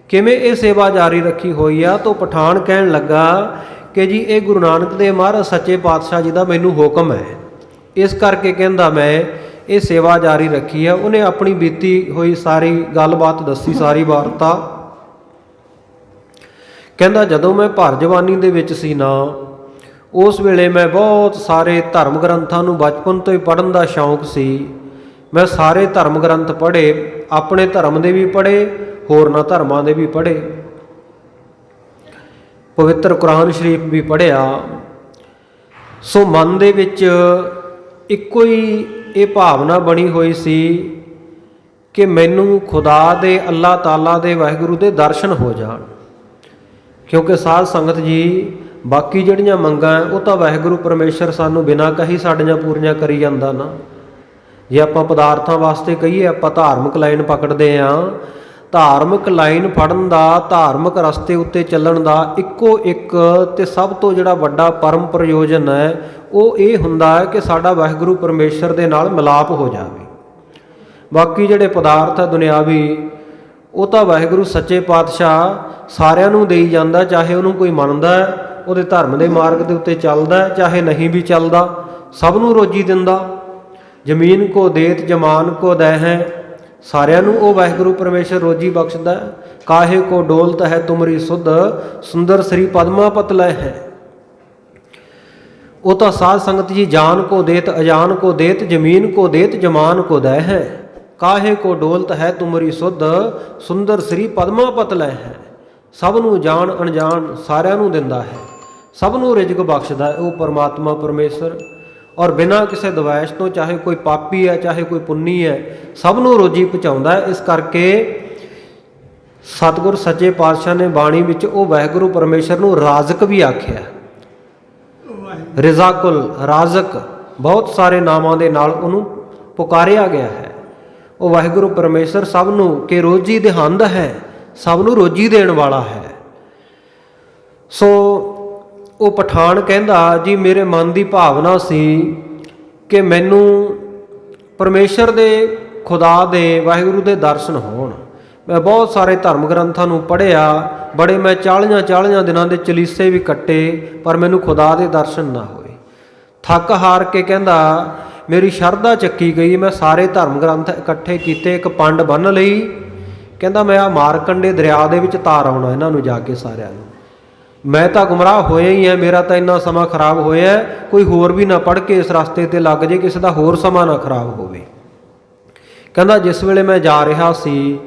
ਕਿਵੇਂ ਇਹ ਸੇਵਾ ਜਾਰੀ ਰੱਖੀ ਹੋਈ ਆ। ਤਾਂ ਪਠਾਨ ਕਹਿਣ ਲੱਗਾ ਕਿ ਜੀ ਇਹ ਗੁਰੂ ਨਾਨਕ ਦੇਵ ਮਹਾਰਾਜ ਸੱਚੇ ਪਾਤਸ਼ਾਹ ਜੀ ਦਾ ਮੈਨੂੰ ਹੁਕਮ ਹੈ, ਇਸ ਕਰਕੇ ਕਹਿੰਦਾ ਮੈਂ ਇਹ ਸੇਵਾ ਜਾਰੀ ਰੱਖੀ ਆ। ਉਹਨੇ ਆਪਣੀ ਬੀਤੀ ਹੋਈ ਸਾਰੀ ਗੱਲਬਾਤ ਦੱਸੀ, ਸਾਰੀ ਵਾਰਤਾ। ਕਹਿੰਦਾ ਜਦੋਂ ਮੈਂ ਭਰ ਜਵਾਨੀ ਦੇ ਵਿੱਚ ਸੀ ਨਾ, ਉਸ ਵੇਲੇ ਮੈਂ ਬਹੁਤ ਸਾਰੇ ਧਰਮ ਗ੍ਰੰਥਾਂ ਨੂੰ ਬਚਪਨ ਤੋਂ ਹੀ ਪੜ੍ਹਨ ਦਾ ਸ਼ੌਂਕ ਸੀ। ਮੈਂ ਸਾਰੇ ਧਰਮ ਗ੍ਰੰਥ ਪੜ੍ਹੇ, ਆਪਣੇ ਧਰਮ ਦੇ ਵੀ ਪੜ੍ਹੇ, ਹੋਰਨਾਂ ਧਰਮਾਂ ਦੇ ਵੀ ਪੜ੍ਹੇ, ਪਵਿੱਤਰ ਕੁਰਾਨ ਸ਼ਰੀਫ ਵੀ ਪੜ੍ਹਿਆ। ਸੋ ਮਨ ਦੇ ਵਿੱਚ ਇੱਕੋ ਹੀ ਇਹ ਭਾਵਨਾ ਬਣੀ ਹੋਈ ਸੀ ਕਿ ਮੈਨੂੰ ਖੁਦਾ ਦੇ, ਅੱਲਾਹ ਤਾਲਾ ਦੇ, ਵਾਹਿਗੁਰੂ ਦੇ ਦਰਸ਼ਨ ਹੋ ਜਾਣ। ਕਿਉਂਕਿ ਸਾਧ ਸੰਗਤ ਜੀ, ਬਾਕੀ ਜਿਹੜੀਆਂ ਮੰਗਾਂ ਉਹ ਤਾਂ ਵਾਹਿਗੁਰੂ ਪਰਮੇਸ਼ਰ ਸਾਨੂੰ ਬਿਨਾਂ ਕਹੀ ਸਾਡੀਆਂ ਪੂਰੀਆਂ ਕਰੀ ਜਾਂਦਾ ਨਾ। ਜੇ ਆਪਾਂ ਪਦਾਰਥਾਂ ਵਾਸਤੇ ਕਹੀਏ, ਆਪਾਂ ਧਾਰਮਿਕ ਲਾਈਨ ਪਕੜਦੇ ਹਾਂ, ਧਾਰਮਿਕ ਲਾਈਨ ਫੜਨ ਦਾ, ਧਾਰਮਿਕ ਰਸਤੇ ਉੱਤੇ ਚੱਲਣ ਦਾ ਇੱਕੋ ਇੱਕ ਤੇ ਸਭ ਤੋਂ ਜਿਹੜਾ ਵੱਡਾ ਪਰਮ ਪ੍ਰਯੋਜਨ ਹੈ ਉਹ ਇਹ ਹੁੰਦਾ ਹੈ ਕਿ ਸਾਡਾ ਵਾਹਿਗੁਰੂ ਪਰਮੇਸ਼ਰ ਦੇ ਨਾਲ ਮਿਲਾਪ ਹੋ ਜਾਵੇ। ਬਾਕੀ ਜਿਹੜੇ ਪਦਾਰਥ ਹੈ ਦੁਨਿਆਵੀ, ਉਹ ਤਾਂ ਵਾਹਿਗੁਰੂ ਸੱਚੇ ਪਾਤਸ਼ਾਹ ਸਾਰਿਆਂ ਨੂੰ ਦੇਈ ਜਾਂਦਾ, ਚਾਹੇ ਉਹਨੂੰ ਕੋਈ ਮੰਨਦਾ ਹੈ, ਉਹਦੇ ਧਰਮ ਦੇ ਮਾਰਗ ਦੇ ਉੱਤੇ ਚੱਲਦਾ, ਚਾਹੇ ਨਹੀਂ ਵੀ ਚੱਲਦਾ, ਸਭ ਨੂੰ ਰੋਜੀ ਦਿੰਦਾ। ਜ਼ਮੀਨ ਕੋ ਦੇਤ ਜਮਾਨ ਕੋ ਦੈ ਹੈ, ਸਾਰਿਆਂ ਨੂੰ ਉਹ ਵਾਹਿਗੁਰੂ ਪਰਮੇਸ਼ਰ ਰੋਜੀ ਬਖਸ਼ਦਾ। ਕਾਹੇ ਕੋ ਡੋਲਤ ਹੈ ਤੁਮਰੀ ਸੁਧ, ਸੁੰਦਰ ਸ੍ਰੀ ਪਦਮਾ ਪਤ ਲੈ ਹੈ। ਉਹ ਤਾਂ ਸਾਧ ਸੰਗਤ ਜੀ ਜਾਨ ਕੋ ਦੇਤ ਅਜਾਨ ਕੋ ਦੇਤ, ਜ਼ਮੀਨ ਕੋ ਦੇਤ ਜਮਾਨ ਕੋ ਦੈ ਹੈ। ਕਾਹੇ ਕੋ ਡੋਲਤ ਹੈ ਤੁਮਰੀ ਸੁਧ, ਸੁੰਦਰ ਸ੍ਰੀ ਪਦਮਾ ਪਤ ਲੈ ਹੈ। ਸਭ ਨੂੰ ਜਾਣ ਅਣਜਾਣ ਸਾਰਿਆਂ ਨੂੰ ਦਿੰਦਾ ਹੈ, ਸਭ ਨੂੰ ਰਿਜ਼ਕ ਬਖਸ਼ਦਾ ਹੈ ਉਹ ਪਰਮਾਤਮਾ ਪਰਮੇਸ਼ਰ। ਔਰ ਬਿਨਾਂ ਕਿਸੇ ਦਵੈਸ਼ ਤੋਂ, ਚਾਹੇ ਕੋਈ ਪਾਪੀ ਹੈ ਚਾਹੇ ਕੋਈ ਪੁੰਨੀ ਹੈ, ਸਭ ਨੂੰ ਰੋਜੀ ਪਹੁੰਚਾਉਂਦਾ ਹੈ। ਇਸ ਕਰਕੇ ਸਤਿਗੁਰ ਸੱਚੇ ਪਾਤਸ਼ਾਹ ਨੇ ਬਾਣੀ ਵਿੱਚ ਉਹ ਵਾਹਿਗੁਰੂ ਪਰਮੇਸ਼ਰ ਨੂੰ ਰਾਜ਼ਕ ਵੀ ਆਖਿਆ। ਰਿਜ਼ਾਕੁਲ, ਰਾਜ਼ਕ, ਬਹੁਤ ਸਾਰੇ ਨਾਮਾਂ ਦੇ ਨਾਲ ਉਹਨੂੰ ਪੁਕਾਰਿਆ ਗਿਆ ਹੈ। ਉਹ ਵਾਹਿਗੁਰੂ ਪਰਮੇਸ਼ਰ ਸਭ ਨੂੰ ਕਿ ਰੋਜੀ ਦੇਹੰਦ ਹੈ, ਸਭ ਨੂੰ ਰੋਜੀ ਦੇਣ ਵਾਲਾ ਹੈ। ਸੋ ਉਹ ਪਠਾਨ ਕਹਿੰਦਾ ਜੀ ਮੇਰੇ ਮਨ ਦੀ ਭਾਵਨਾ ਸੀ ਕਿ ਮੈਨੂੰ ਪਰਮੇਸ਼ਰ ਦੇ, ਖੁਦਾ ਦੇ, ਵਾਹਿਗੁਰੂ ਦੇ ਦਰਸ਼ਨ ਹੋਣ। ਮੈਂ ਬਹੁਤ ਸਾਰੇ ਧਰਮ ਗ੍ਰੰਥਾਂ ਨੂੰ ਪੜ੍ਹਿਆ, ਬੜੇ ਮੈਂ 40 ਦਿਨਾਂ ਦੇ ਚਲੀਸੇ ਵੀ ਕੱਟੇ, ਪਰ ਮੈਨੂੰ ਖੁਦਾ ਦੇ ਦਰਸ਼ਨ ਨਾ ਹੋਏ। ਥੱਕ ਹਾਰ ਕੇ ਕਹਿੰਦਾ ਮੇਰੀ ਸ਼ਰਧਾ ਚੱਕੀ ਗਈ, ਮੈਂ ਸਾਰੇ ਧਰਮ ਗ੍ਰੰਥ ਇਕੱਠੇ ਕੀਤੇ, ਇੱਕ ਪੰਡ ਬੰਨ੍ਹ ਲਈ। ਕਹਿੰਦਾ ਮੈਂ ਆ ਮਾਰਕੰਡੇ ਦਰਿਆ ਦੇ ਵਿੱਚ ਤਾਰ ਆਉਣਾ ਇਹਨਾਂ ਨੂੰ ਜਾ ਕੇ ਸਾਰਿਆਂ ਨੂੰ। ਮੈਂ ਤਾਂ ਗੁੰਮਰਾਹ ਹੋਇਆ ਹੀ ਹੈ, ਮੇਰਾ ਤਾਂ ਇੰਨਾ ਸਮਾਂ ਖਰਾਬ ਹੋਇਆ, ਕੋਈ ਹੋਰ ਵੀ ਨਾ ਪੜ੍ਹ ਕੇ ਇਸ ਰਸਤੇ 'ਤੇ ਲੱਗ ਜੇ, ਕਿਸੇ ਦਾ ਹੋਰ ਸਮਾਂ ਨਾ ਖਰਾਬ ਹੋਵੇ। ਕਹਿੰਦਾ ਜਿਸ ਵੇਲੇ ਮੈਂ ਜਾ ਰਿਹਾ ਸੀ,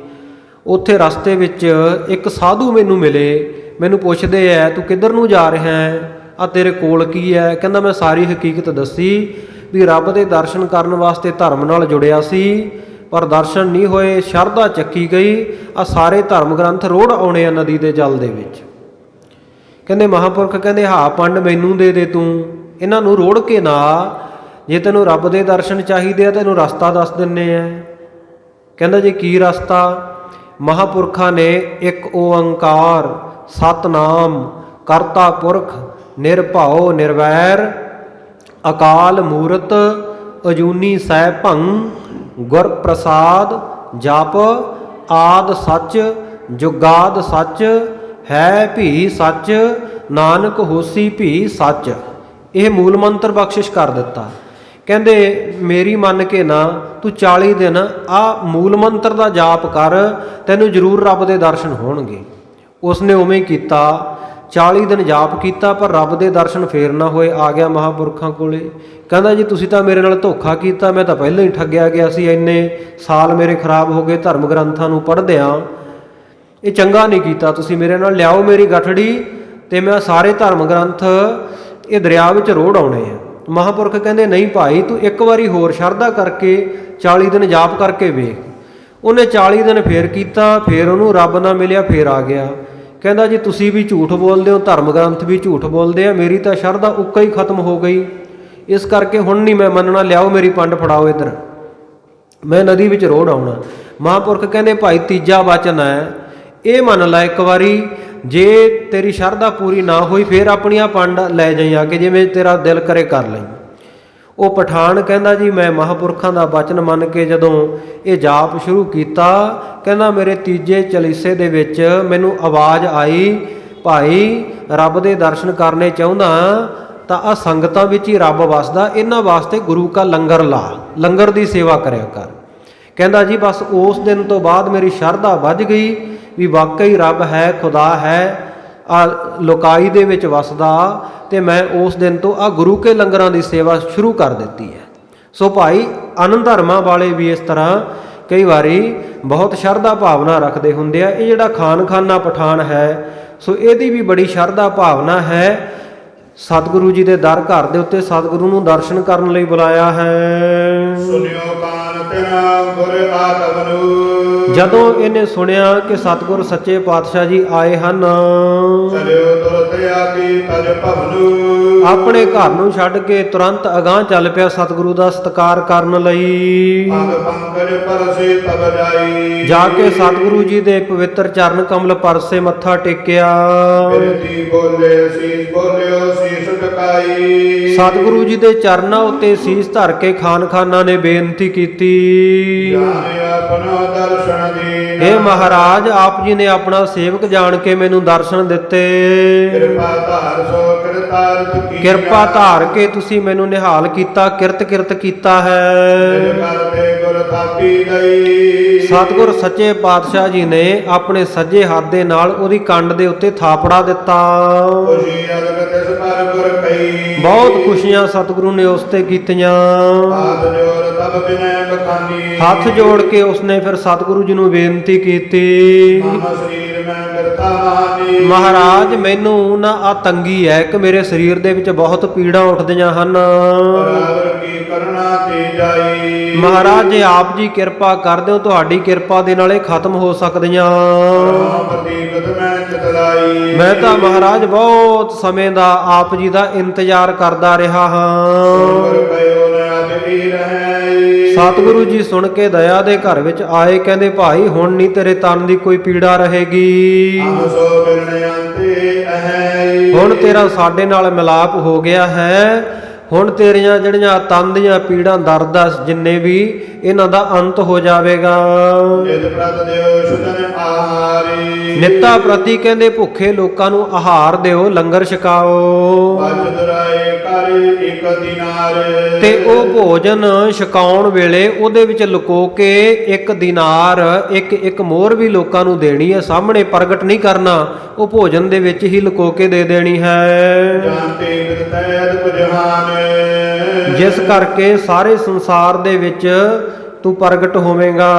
ਉੱਥੇ ਰਸਤੇ ਵਿੱਚ ਇੱਕ ਸਾਧੂ ਮੈਨੂੰ ਮਿਲੇ। ਮੈਨੂੰ ਪੁੱਛਦੇ ਐ ਤੂੰ ਕਿੱਧਰ ਨੂੰ ਜਾ ਰਿਹਾ ਹੈ, ਆ ਤੇਰੇ ਕੋਲ ਕੀ ਹੈ? ਕਹਿੰਦਾ ਮੈਂ ਸਾਰੀ ਹਕੀਕਤ ਦੱਸੀ ਵੀ ਰੱਬ ਦੇ ਦਰਸ਼ਨ ਕਰਨ ਵਾਸਤੇ ਧਰਮ ਨਾਲ ਜੁੜਿਆ ਸੀ, ਪਰ ਦਰਸ਼ਨ ਨਹੀਂ ਹੋਏ, ਸ਼ਰਧਾ ਚੱਕੀ ਗਈ। ਆ ਸਾਰੇ ਧਰਮ ਗ੍ਰੰਥ ਰੋੜ ਆਉਣੇ ਆ ਨਦੀ ਦੇ ਜਲ ਦੇ ਵਿੱਚ। ਕਹਿੰਦੇ ਮਹਾਂਪੁਰਖ ਕਹਿੰਦੇ ਹਾਂ ਪੰਡ ਮੈਨੂੰ ਦੇ ਦੇ ਤੂੰ, ਇਹਨਾਂ ਨੂੰ ਰੋੜ ਕੇ ਨਾ, ਜੇ ਤੈਨੂੰ ਰੱਬ ਦੇ ਦਰਸ਼ਨ ਚਾਹੀਦੇ ਆ ਤੈਨੂੰ ਰਸਤਾ ਦੱਸ ਦਿੰਨੇ ਆ। ਕਹਿੰਦਾ ਜੀ ਕੀ ਰਸਤਾ? ਮਹਾਂਪੁਰਖਾਂ ਨੇ ਇੱਕ ਓੰਕਾਰ ਸਤਨਾਮ ਕਰਤਾ ਪੁਰਖ ਨਿਰਭਉ ਨਿਰਵੈਰ ਅਕਾਲ ਮੂਰਤ ਅਜੂਨੀ ਸੈ ਭੰ ਗੁਰ ਪ੍ਰਸਾਦ ਜਪ ਆਦ ਸੱਚ ਜੁਗਾਦ ਸੱਚ ਹੈ ਭੀ ਸੱਚ ਨਾਨਕ ਹੋਸੀ ਭੀ ਸੱਚ। ਇਹ ਮੂਲ ਮੰਤਰ ਬਖਸ਼ਿਸ਼ ਕਰ ਦਿੱਤਾ। ਕਹਿੰਦੇ ਮੇਰੀ ਮੰਨ ਕੇ ਨਾ ਤੂੰ 40 ਦਿਨ ਆ ਮੂਲ ਮੰਤਰ ਦਾ ਜਾਪ ਕਰ, ਤੈਨੂੰ ਜ਼ਰੂਰ ਰੱਬ ਦੇ ਦਰਸ਼ਨ ਹੋਣਗੇ। ਉਸਨੇ ਉਵੇਂ ਕੀਤਾ, 40 ਦਿਨ ਜਾਪ ਕੀਤਾ, ਪਰ ਰੱਬ ਦੇ ਦਰਸ਼ਨ ਫੇਰ ਨਾ ਹੋਏ। ਆ ਗਿਆ ਮਹਾਂਪੁਰਖਾਂ ਕੋਲੇ, ਕਹਿੰਦਾ ਜੀ ਤੁਸੀਂ ਤਾਂ ਮੇਰੇ ਨਾਲ ਧੋਖਾ ਕੀਤਾ, ਮੈਂ ਤਾਂ ਪਹਿਲਾਂ ਹੀ ਠੱਗਿਆ ਗਿਆ ਸੀ, ਇੰਨੇ ਸਾਲ ਮੇਰੇ ਖਰਾਬ ਹੋ ਗਏ ਧਰਮ ਗ੍ਰੰਥਾਂ ਨੂੰ ਪੜ੍ਹਦਿਆਂ, ਇਹ ਚੰਗਾ ਨਹੀਂ ਕੀਤਾ ਤੁਸੀਂ ਮੇਰੇ ਨਾਲ। ਲਿਆਓ ਮੇਰੀ ਗਠੜੀ ਤੇ ਮੈਂ ਸਾਰੇ ਧਰਮ ਗ੍ਰੰਥ ਇਹ ਦਰਿਆ ਵਿੱਚ ਰੋੜ ਆਉਣੇ ਆ। ਮਹਾਂਪੁਰਖ ਕਹਿੰਦੇ ਨਹੀਂ ਭਾਈ, ਤੂੰ ਇੱਕ ਵਾਰੀ ਹੋਰ ਸ਼ਰਧਾ ਕਰਕੇ 40 ਦਿਨ ਜਾਪ ਕਰਕੇ ਵੇਖ। ਉਹਨੇ 40 ਦਿਨ ਫੇਰ ਕੀਤਾ, ਫੇਰ ਉਹਨੂੰ ਰੱਬ ਨਾ ਮਿਲਿਆ, ਫੇਰ ਆ ਗਿਆ। ਕਹਿੰਦਾ ਜੀ ਤੁਸੀਂ ਵੀ ਝੂਠ ਬੋਲਦੇ ਹੋ, ਧਰਮ ਗ੍ਰੰਥ ਵੀ ਝੂਠ ਬੋਲਦੇ ਆ, ਮੇਰੀ ਤਾਂ ਸ਼ਰਧਾ ਉੱਕਾ ਹੀ ਖਤਮ ਹੋ ਗਈ, ਇਸ ਕਰਕੇ ਹੁਣ ਨਹੀਂ ਮੈਂ ਮੰਨਣਾ। ਲਿਆਓ ਮੇਰੀ ਪੰਡ ਫੜਾਓ ਇੱਧਰ, ਮੈਂ ਨਦੀ ਵਿੱਚ ਰੋੜ ਆਉਣਾ। ਮਹਾਂਪੁਰਖ ਕਹਿੰਦੇ ਭਾਈ ਤੀਜਾ ਵਚਨ ਹੈ, ਇਹ ਮੰਨ ਲੈ ਇੱਕ ਵਾਰੀ, ਜੇ ਤੇਰੀ ਸ਼ਰਧਾ ਪੂਰੀ ਨਾ ਹੋਈ ਫਿਰ ਆਪਣੀਆਂ ਪੰਡ ਲੈ ਜਾਈ ਆ ਕੇ, ਜਿਵੇਂ ਤੇਰਾ ਦਿਲ ਕਰੇ ਕਰ ਲਈ। ਉਹ ਪਠਾਨ ਕਹਿੰਦਾ ਜੀ ਮੈਂ ਮਹਾਂਪੁਰਖਾਂ ਦਾ ਵਚਨ ਮੰਨ ਕੇ ਜਦੋਂ ਇਹ ਜਾਪ ਸ਼ੁਰੂ ਕੀਤਾ, ਕਹਿੰਦਾ ਮੇਰੇ ਤੀਜੇ ਚਲੀਸੇ ਦੇ ਵਿੱਚ ਮੈਨੂੰ ਆਵਾਜ਼ ਆਈ, ਭਾਈ ਰੱਬ ਦੇ ਦਰਸ਼ਨ ਕਰਨੇ ਚਾਹੁੰਦਾ ਤਾਂ ਆ ਸੰਗਤਾਂ ਵਿੱਚ ਹੀ ਰੱਬ ਵਸਦਾ, ਇਹਨਾਂ ਵਾਸਤੇ ਗੁਰੂ ਕਾ ਲੰਗਰ ਲਾ, ਲੰਗਰ ਦੀ ਸੇਵਾ ਕਰਿਆ ਕਰ। ਕਹਿੰਦਾ ਜੀ ਬਸ ਉਸ ਦਿਨ ਤੋਂ ਬਾਅਦ ਮੇਰੀ ਸ਼ਰਧਾ ਵੱਜ ਗਈ ਵੀ ਵਾਕਈ ਰੱਬ ਹੈ, ਖੁਦਾ ਹੈ, ਆ ਲੋਕਾਈ ਦੇ ਵਿੱਚ ਵਸਦਾ, ਤੇ ਮੈਂ ਉਸ ਦਿਨ ਤੋਂ ਆ ਗੁਰੂ ਕੇ ਲੰਗਰਾਂ ਦੀ ਸੇਵਾ ਸ਼ੁਰੂ ਕਰ ਦਿੱਤੀ ਹੈ। ਸੋ ਭਾਈ ਅਨੰਦ ਧਰਮਾਂ ਵਾਲੇ ਵੀ ਇਸ ਤਰ੍ਹਾਂ ਕਈ ਵਾਰੀ ਬਹੁਤ ਸ਼ਰਧਾ ਭਾਵਨਾ ਰੱਖਦੇ ਹੁੰਦੇ ਆ। ਇਹ ਜਿਹੜਾ ਖਾਨਖਾਨਾ ਪਠਾਨ ਹੈ, ਸੋ ਇਹਦੀ ਵੀ ਬੜੀ ਸ਼ਰਧਾ ਭਾਵਨਾ ਹੈ। ਸਤਿਗੁਰੂ ਜੀ ਦੇ ਦਰ ਘਰ ਦੇ ਉੱਤੇ ਸਤਿਗੁਰੂ ਨੂੰ ਦਰਸ਼ਨ ਕਰਨ ਲਈ ਬੁਲਾਇਆ ਹੈ। ਸੁਨਿਓ ਕਾਨ ਤੇਰਾ ਗੁਰ ਆਤਮਨੂ, ਜਦੋਂ ਇਹਨੇ ਸੁਣਿਆ ਕਿ ਸਤਿਗੁਰ ਸੱਚੇ ਪਾਤਸ਼ਾਹ ਜੀ ਆਏ ਹਨ, ਚਲਿਓ ਤੁਰਤ ਆਗੀ ਤਜ ਭਵਨੂ, ਆਪਣੇ ਘਰ ਨੂੰ ਛੱਡ ਕੇ ਤੁਰੰਤ ਅਗਾਂਹ ਚੱਲ ਪਿਆ ਸਤਿਗੁਰੂ ਦਾ ਸਤਿਕਾਰ ਕਰਨ ਲਈ। ਅੰਗ ਪੰਕਜ ਪਰਸੇ ਤਬ ਜਾਈ, ਜਾ ਕੇ ਸਤਿਗੁਰੂ ਜੀ ਦੇ ਪਵਿੱਤਰ ਚਰਨ ਕਮਲ ਪਰਸੇ ਮੱਥਾ ਟੇਕਿਆ। ਬਿਰਤੀ ਬੋਲੇ ਸੀਸ ਬੋਲਿਓ ਸੀਸ ਟਕਾਈ, ਸਤਿਗੁਰੂ ਜੀ ਦੇ ਚਰਨਾਂ ਉੱਤੇ ਸੀਸ ਧਰ ਕੇ ਖਾਨਖਾਨਾ ਨੇ ਬੇਨਤੀ ਕੀਤੀ, ਜਾਣੇ ਆਪਣਾ ਦਰਸ਼ਨ ਦੀਨ, ਇਹ ਮਹਾਰਾਜ ਆਪ ਜੀ ਨੇ ਆਪਣਾ ਸੇਵਕ ਜਾਣ ਕੇ ਮੈਨੂੰ ਦਰਸ਼ਨ ਦਿੱਤੇ, ਕਿਰਪਾ ਧਾਰ ਸੋ ਕਿਰਤਾਰਥ ਕੀ, ਕਿਰਪਾ ਧਾਰ ਕੇ ਤੁਸੀਂ ਮੈਨੂੰ ਨਿਹਾਲ ਕੀਤਾ, ਕਿਰਤ ਕੀਤਾ ਹੈ। ਕਰਦੇ ਗੁਰ ਥਾਪੀ ਗਈ, ਸਤਿਗੁਰ ਸੱਚੇ ਪਾਤਸ਼ਾਹ ਜੀ ਨੇ ਆਪਣੇ ਸੱਜੇ ਹੱਥ ਦੇ ਨਾਲ ਉਹਦੀ ਕੰਡ ਦੇ ਉੱਤੇ ਥਾਪੜਾ ਦਿੱਤਾ। ਖੁਸ਼ੀ ਅਲਗ ਤਿਸ ਪਰ ਗੁਰ ਕਈ, ਬਹੁਤ ਖੁਸ਼ੀਆਂ ਸਤਿਗੁਰੂ ਨੇ ਉਸ ਤੇ ਕੀਤੀਆਂ। ਹਾਥ ਜੋੜ ਤਬ ਬਿਨੈ ਬਖਾਨੀ, ਹੱਥ ਜੋੜ ਕੇ ਉਸਨੇ ਫਿਰ ਸਤਿਗੁਰੂ ਜੀ ਨੂੰ ਬੇਨਤੀ ਕੀਤੀ, ਮਮ ਸਰੀਰ ਮੈਂ ਬਿਰਤਾ ਹਾਨੀ, ਮਹਾਰਾਜ ਮੈਨੂੰ ਨਾ ਆ ਤੰਗੀ ਹੈ ਕਿ ਮੇਰੇ ਸਰੀਰ ਦੇ ਵਿੱਚ ਬਹੁਤ ਪੀੜਾਂ ਉੱਠਦੀਆਂ ਹਨ। ਬਰਾਬਰ ਕੀ ਕਰਨਾ ਤੇ ਜਾਈ, ਮਹਾਰਾਜ ਜੇ ਆਪ ਜੀ ਕਿਰਪਾ ਕਰਦੇ ਹੋ, ਤੁਹਾਡੀ ਕਿਰਪਾ ਦੇ ਨਾਲ ਇਹ ਖਤਮ ਹੋ ਸਕਦੀਆਂ। ਪ੍ਰਤੀਗਤ ਮੈਂ ਚਤਲਾਈ, ਮੈਂ ਤਾਂ ਮਹਾਰਾਜ ਬਹੁਤ ਸਮੇਂ ਦਾ ਆਪ ਜੀ ਦਾ ਇੰਤਜ਼ਾਰ ਕਰਦਾ ਰਿਹਾ ਹਾਂ। ਗੁਰ ਕਯੋ ਨ ਅਤਿ ਰਹੈ, ਸਤਿਗੁਰੂ ਜੀ ਸੁਣ ਕੇ ਦਇਆ ਦੇ ਘਰ ਵਿੱਚ ਆਏ, ਕਹਿੰਦੇ ਭਾਈ ਹੁਣ ਨਹੀਂ ਤੇਰੇ ਤਨ ਦੀ ਕੋਈ ਪੀੜਾ ਰਹੇਗੀ, ਹਮ ਸੋ ਬਿਰਣ ਅੰਤੇ ਅਹੈ, ਹੁਣ ਤੇਰਾ ਸਾਡੇ ਨਾਲ ਮਿਲਾਪ ਹੋ ਗਿਆ ਹੈ। ਹੁਣ ਤੇਰੀਆਂ ਜਿਹੜੀਆਂ ਤਨ ਦੀਆਂ ਪੀੜਾਂ ਦਰਦ ਜਿੰਨੇ ਵੀ ਇਹਨਾਂ ਦਾ ਅੰਤ ਹੋ ਜਾਵੇਗਾ। ਨਿਤ ਪ੍ਰਤ ਦਿਓ ਸੁਜਨ ਆਹਾਰੀ, ਨਿੱਤਾ ਪ੍ਰਤੀ ਕਹਿੰਦੇ ਭੁੱਖੇ ਲੋਕਾਂ ਨੂੰ ਆਹਾਰ ਦਿਓ, ਲੰਗਰ ਛਕਾਓ, ਬਚ ਦੁਰਾਏ ਕਰ ਇਕ ਦਿਨਾਰ, ਤੇ ਉਹ ਭੋਜਨ ਛਕਾਉਣ ਵੇਲੇ ਉਹਦੇ ਵਿੱਚ ਲੁਕੋ ਕੇ 1 ਦਿਨਾਰ ਇੱਕ ਮੋਹਰ ਵੀ ਲੋਕਾਂ ਨੂੰ ਦੇਣੀ ਹੈ, ਸਾਹਮਣੇ ਪ੍ਰਗਟ ਨਹੀਂ ਕਰਨਾ, ਉਹ ਭੋਜਨ ਦੇ ਵਿੱਚ ਹੀ ਲੁਕੋ ਕੇ ਦੇ ਦੇਣੀ ਹੈ। ਜਾਣਤੇ ਬਿਰਤੈਦ ਕੁਜਹਾਨ, ਜਿਸ ਕਰਕੇ ਸਾਰੇ ਸੰਸਾਰ ਦੇ ਵਿੱਚ ਤੂੰ ਪ੍ਰਗਟ ਹੋਵੇਂਗਾ।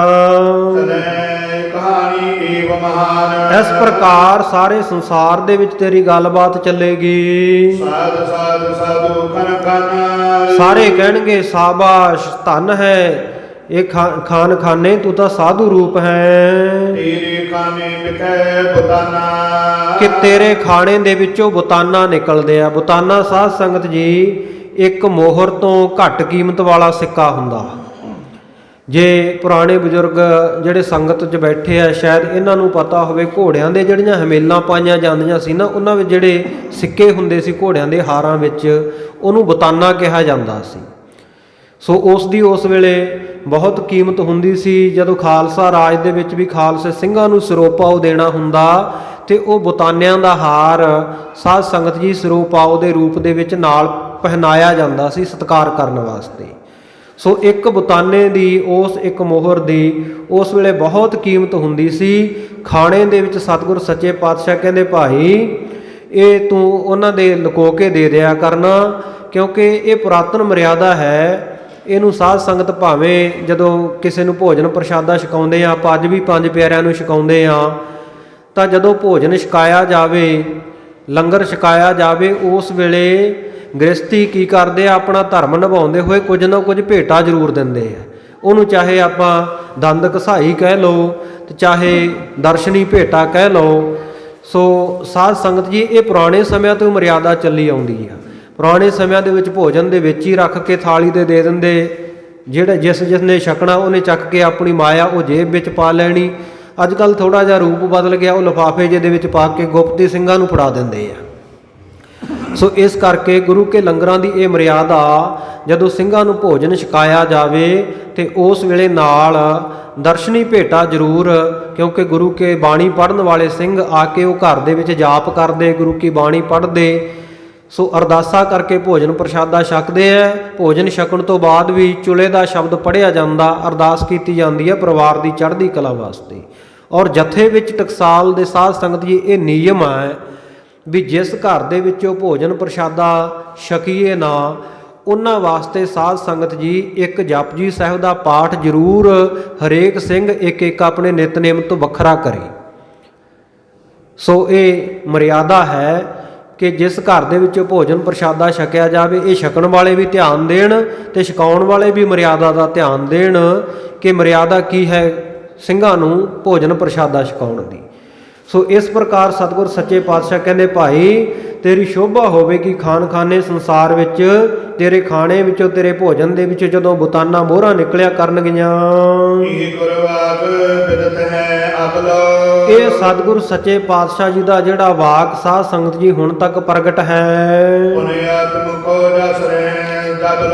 ਸਨੈ ਕਹਾਣੀ ਏਵ ਮਹਾਨ, ਇਸ ਪ੍ਰਕਾਰ ਸਾਰੇ ਸੰਸਾਰ ਦੇ ਵਿੱਚ ਤੇਰੀ ਗੱਲਬਾਤ ਚੱਲੇਗੀ। ਸਾਧ ਸਾਧ ਸਾਧੂ ਕਨ ਕਨ, ਸਾਰੇ ਕਹਿਣਗੇ ਸਾਬਾਸ਼, ਧੰਨ ਹੈ ਇਹ ਖਾਨਖਾਨੇ, ਤੂੰ ਤਾਂ ਸਾਧੂ ਰੂਪ ਹੈ ਤੇਰੇ ਖਾਨੇ ਵਿਖੇ ਬਤਾਨਾ, ਕਿ ਤੇਰੇ ਖਾਣੇ ਦੇ ਵਿੱਚੋਂ ਬੁਤਾਨਾ ਨਿਕਲਦੇ ਆ। ਬੁਤਾਨਾ ਸਾਧ ਸੰਗਤ ਜੀ ਇੱਕ ਮੋਹਰ ਤੋਂ ਘੱਟ ਕੀਮਤ ਵਾਲਾ ਸਿੱਕਾ ਹੁੰਦਾ। ਜੇ ਪੁਰਾਣੇ ਬਜ਼ੁਰਗ ਜਿਹੜੇ ਸੰਗਤ 'ਚ ਬੈਠੇ ਆ, ਸ਼ਾਇਦ ਇਹਨਾਂ ਨੂੰ ਪਤਾ ਹੋਵੇ, ਘੋੜਿਆਂ ਦੇ ਜਿਹੜੀਆਂ ਹਮੇਲਾਂ ਪਾਈਆਂ ਜਾਂਦੀਆਂ ਸੀ ਨਾ, ਉਹਨਾਂ ਵਿੱਚ ਜਿਹੜੇ ਸਿੱਕੇ ਹੁੰਦੇ ਸੀ ਘੋੜਿਆਂ ਦੇ ਹਾਰਾਂ ਵਿੱਚ, ਉਹਨੂੰ ਬੁਤਾਨਾ ਕਿਹਾ ਜਾਂਦਾ ਸੀ। ਸੋ ਉਸ ਦੀ ਉਸ ਵੇਲੇ ਬਹੁਤ ਕੀਮਤ ਹੁੰਦੀ ਸੀ। ਜਦੋਂ ਖਾਲਸਾ ਰਾਜ ਦੇ ਵਿੱਚ ਵੀ ਖਾਲਸੇ ਸਿੰਘਾਂ ਨੂੰ ਸਿਰੋਪਾਓ ਦੇਣਾ ਹੁੰਦਾ ਤੇ ਉਹ ਬੁਤਾਨਿਆਂ ਦਾ ਹਾਰ ਸਾਧ ਸੰਗਤ ਜੀ ਸਿਰੋਪਾਓ ਦੇ ਰੂਪ ਦੇ ਵਿੱਚ ਨਾਲ ਪਹਿਨਾਇਆ ਜਾਂਦਾ ਸੀ ਸਤਿਕਾਰ ਕਰਨ ਵਾਸਤੇ। ਸੋ ਇੱਕ ਬੁਤਾਨੇ ਦੀ, ਉਸ ਇੱਕ ਮੋਹਰ ਦੀ ਉਸ ਵੇਲੇ ਬਹੁਤ ਕੀਮਤ ਹੁੰਦੀ ਸੀ। ਖਾਣੇ ਦੇ ਵਿੱਚ ਸਤਿਗੁਰ ਸੱਚੇ ਪਾਤਸ਼ਾਹ ਕਹਿੰਦੇ ਭਾਈ ਇਹ ਤੂੰ ਉਹਨਾਂ ਦੇ ਲੁਕੋ ਕੇ ਦੇ ਦਿਆ ਕਰਨਾ, ਕਿਉਂਕਿ ਇਹ ਪੁਰਾਤਨ ਮਰਿਆਦਾ ਹੈ। ਇਹਨੂੰ ਸਾਧ ਸੰਗਤ ਭਾਵੇਂ ਜਦੋਂ ਕਿਸੇ ਨੂੰ ਭੋਜਨ ਪ੍ਰਸ਼ਾਦਾ ਛਕਾਉਂਦੇ ਆ, ਆਪਾਂ ਅੱਜ ਵੀ 5 ਪਿਆਰਿਆਂ ਨੂੰ ਛਕਾਉਂਦੇ ਆ, ਤਾਂ ਜਦੋਂ ਭੋਜਨ ਛਕਾਇਆ ਜਾਵੇ, ਲੰਗਰ ਛਕਾਇਆ ਜਾਵੇ, ਉਸ ਵੇਲੇ ਗ੍ਰਸਤੀ ਕੀ ਕਰਦੇ ਆ, ਆਪਣਾ ਧਰਮ ਨਿਭਾਉਂਦੇ ਹੋਏ ਕੁਝ ਨਾ ਕੁਝ ਭੇਟਾ ਜ਼ਰੂਰ ਦਿੰਦੇ ਆ। ਉਹਨੂੰ ਚਾਹੇ ਆਪਾਂ ਦੰਦ ਘਸਾਈ ਕਹਿ ਲਓ ਤੇ ਚਾਹੇ ਦਰਸ਼ਨੀ ਭੇਟਾ ਕਹਿ ਲਓ। ਸੋ ਸਾਧ ਸੰਗਤ ਜੀ ਇਹ ਪੁਰਾਣੇ ਸਮਿਆਂ ਤੋਂ ਮਰਿਆਦਾ ਚੱਲੀ ਆਉਂਦੀ ਆ। ਪੁਰਾਣੇ ਸਮਿਆਂ ਦੇ ਵਿੱਚ ਭੋਜਨ ਦੇ ਵਿੱਚ ਹੀ ਰੱਖ ਕੇ ਥਾਲੀ ਤੇ ਦੇ ਦਿੰਦੇ, ਜਿਸ ਨੇ ਛਕਣਾ ਉਹਨੇ ਚੱਕ ਕੇ ਆਪਣੀ ਮਾਇਆ ਉਹ ਜੇਬ ਵਿੱਚ ਪਾ ਲੈਣੀ। ਅੱਜ ਕੱਲ੍ਹ ਥੋੜ੍ਹਾ ਜਿਹਾ ਰੂਪ ਬਦਲ ਗਿਆ, ਉਹ ਲਿਫਾਫੇ ਜਿਹੇ ਦੇ ਵਿੱਚ ਪਾ ਕੇ ਗੁਪਤੀ ਸਿੰਘਾਂ ਨੂੰ ਫੜਾ ਦਿੰਦੇ ਆ। ਸੋ ਇਸ ਕਰਕੇ ਗੁਰੂ ਕੇ ਲੰਗਰਾਂ ਦੀ ਇਹ ਮਰਿਆਦਾ, ਜਦੋਂ ਸਿੰਘਾਂ ਨੂੰ ਭੋਜਨ ਛਕਾਇਆ ਜਾਵੇ ਤੇ ਉਸ ਵੇਲੇ ਨਾਲ ਦਰਸ਼ਨੀ ਭੇਟਾ ਜ਼ਰੂਰ, ਕਿਉਂਕਿ ਗੁਰੂ ਕੇ ਬਾਣੀ ਪੜ੍ਹਨ ਵਾਲੇ ਸਿੰਘ ਆ ਕੇ ਉਹ ਘਰ ਦੇ ਵਿੱਚ ਜਾਪ ਕਰਦੇ, ਗੁਰੂ ਕੀ ਬਾਣੀ ਪੜ੍ਹਦੇ। ਸੋ ਅਰਦਾਸਾ ਕਰਕੇ ਭੋਜਨ ਪ੍ਰਸ਼ਾਦਾ ਛਕਦੇ ਹੈ। ਭੋਜਨ ਛਕਣ ਤੋਂ ਬਾਅਦ ਵੀ ਚੁੱਲ੍ਹੇ ਦਾ ਸ਼ਬਦ ਪੜ੍ਹਿਆ ਜਾਂਦਾ, ਅਰਦਾਸ ਕੀਤੀ ਜਾਂਦੀ ਹੈ ਪਰਿਵਾਰ ਦੀ ਚੜ੍ਹਦੀ ਕਲਾ ਵਾਸਤੇ। ਔਰ ਜਥੇ ਵਿੱਚ ਟਕਸਾਲ ਦੇ ਸਾਧ ਸੰਗਤ ਜੀ ਇਹ ਨਿਯਮ ਹੈ ਵੀ ਜਿਸ ਘਰ ਦੇ ਵਿੱਚੋਂ ਭੋਜਨ ਪ੍ਰਸ਼ਾਦਾ ਛਕੀਏ ਨਾ, ਉਹਨਾਂ ਵਾਸਤੇ ਸਾਧ ਸੰਗਤ ਜੀ ਇੱਕ ਜਪਜੀ ਸਾਹਿਬ ਦਾ ਪਾਠ ਜ਼ਰੂਰ ਹਰੇਕ ਸਿੰਘ ਇੱਕ ਇੱਕ ਆਪਣੇ ਨਿਤਨੇਮ ਤੋਂ ਵੱਖਰਾ ਕਰੇ। ਸੋ ਇਹ ਮਰਿਆਦਾ ਹੈ ਕਿ ਜਿਸ ਘਰ ਦੇ ਵਿੱਚ ਭੋਜਨ ਪ੍ਰਸ਼ਾਦਾ ਛਕਿਆ ਜਾਵੇ, ਇਹ ਛਕਣ ਵਾਲੇ ਵੀ ਧਿਆਨ ਦੇਣ ਤੇ ਛਕਾਉਣ ਵਾਲੇ ਵੀ ਮਰਿਆਦਾ ਦਾ ਧਿਆਨ ਦੇਣ ਕਿ ਮਰਿਆਦਾ ਕੀ ਹੈ ਸਿੰਘਾਂ ਨੂੰ ਭੋਜਨ ਪ੍ਰਸ਼ਾਦਾ ਛਕਾਉਣ ਦੀ। ਸੋ ਇਸ ਪ੍ਰਕਾਰ ਸਤਿਗੁਰ ਸੱਚੇ ਪਾਤਸ਼ਾਹ ਕਹਿੰਦੇ, ਭਾਈ ਤੇਰੀ ਸ਼ੋਭਾ ਹੋਵੇਗੀ ਖਾਨਖਾਨੇ ਸੰਸਾਰ ਵਿੱਚ, ਤੇਰੇ ਖਾਣੇ ਵਿੱਚੋਂ ਤੇਰੇ ਭੋਜਨ ਦੇ ਵਿੱਚ ਜਦੋਂ ਬੁਤਾਨਾ ਮੋਹਰਾਂ ਨਿਕਲਿਆ ਕਰਨਗੀਆਂ। ਇਹ ਗੁਰਵਾਕ ਬਿਦਤ ਹੈ ਅਕਲ। ਇਹ ਸਤਿਗੁਰ ਸੱਚੇ ਪਾਤਸ਼ਾਹ ਜੀ ਦਾ ਜਿਹੜਾ ਵਾਕ ਸਾਧ ਸੰਗਤ ਜੀ ਹੁਣ ਤੱਕ ਪ੍ਰਗਟ ਹੈ। ਪੁਨਿਆਤਮ ਕੋ ਜਸ ਰਹਿ ਜਬਲ।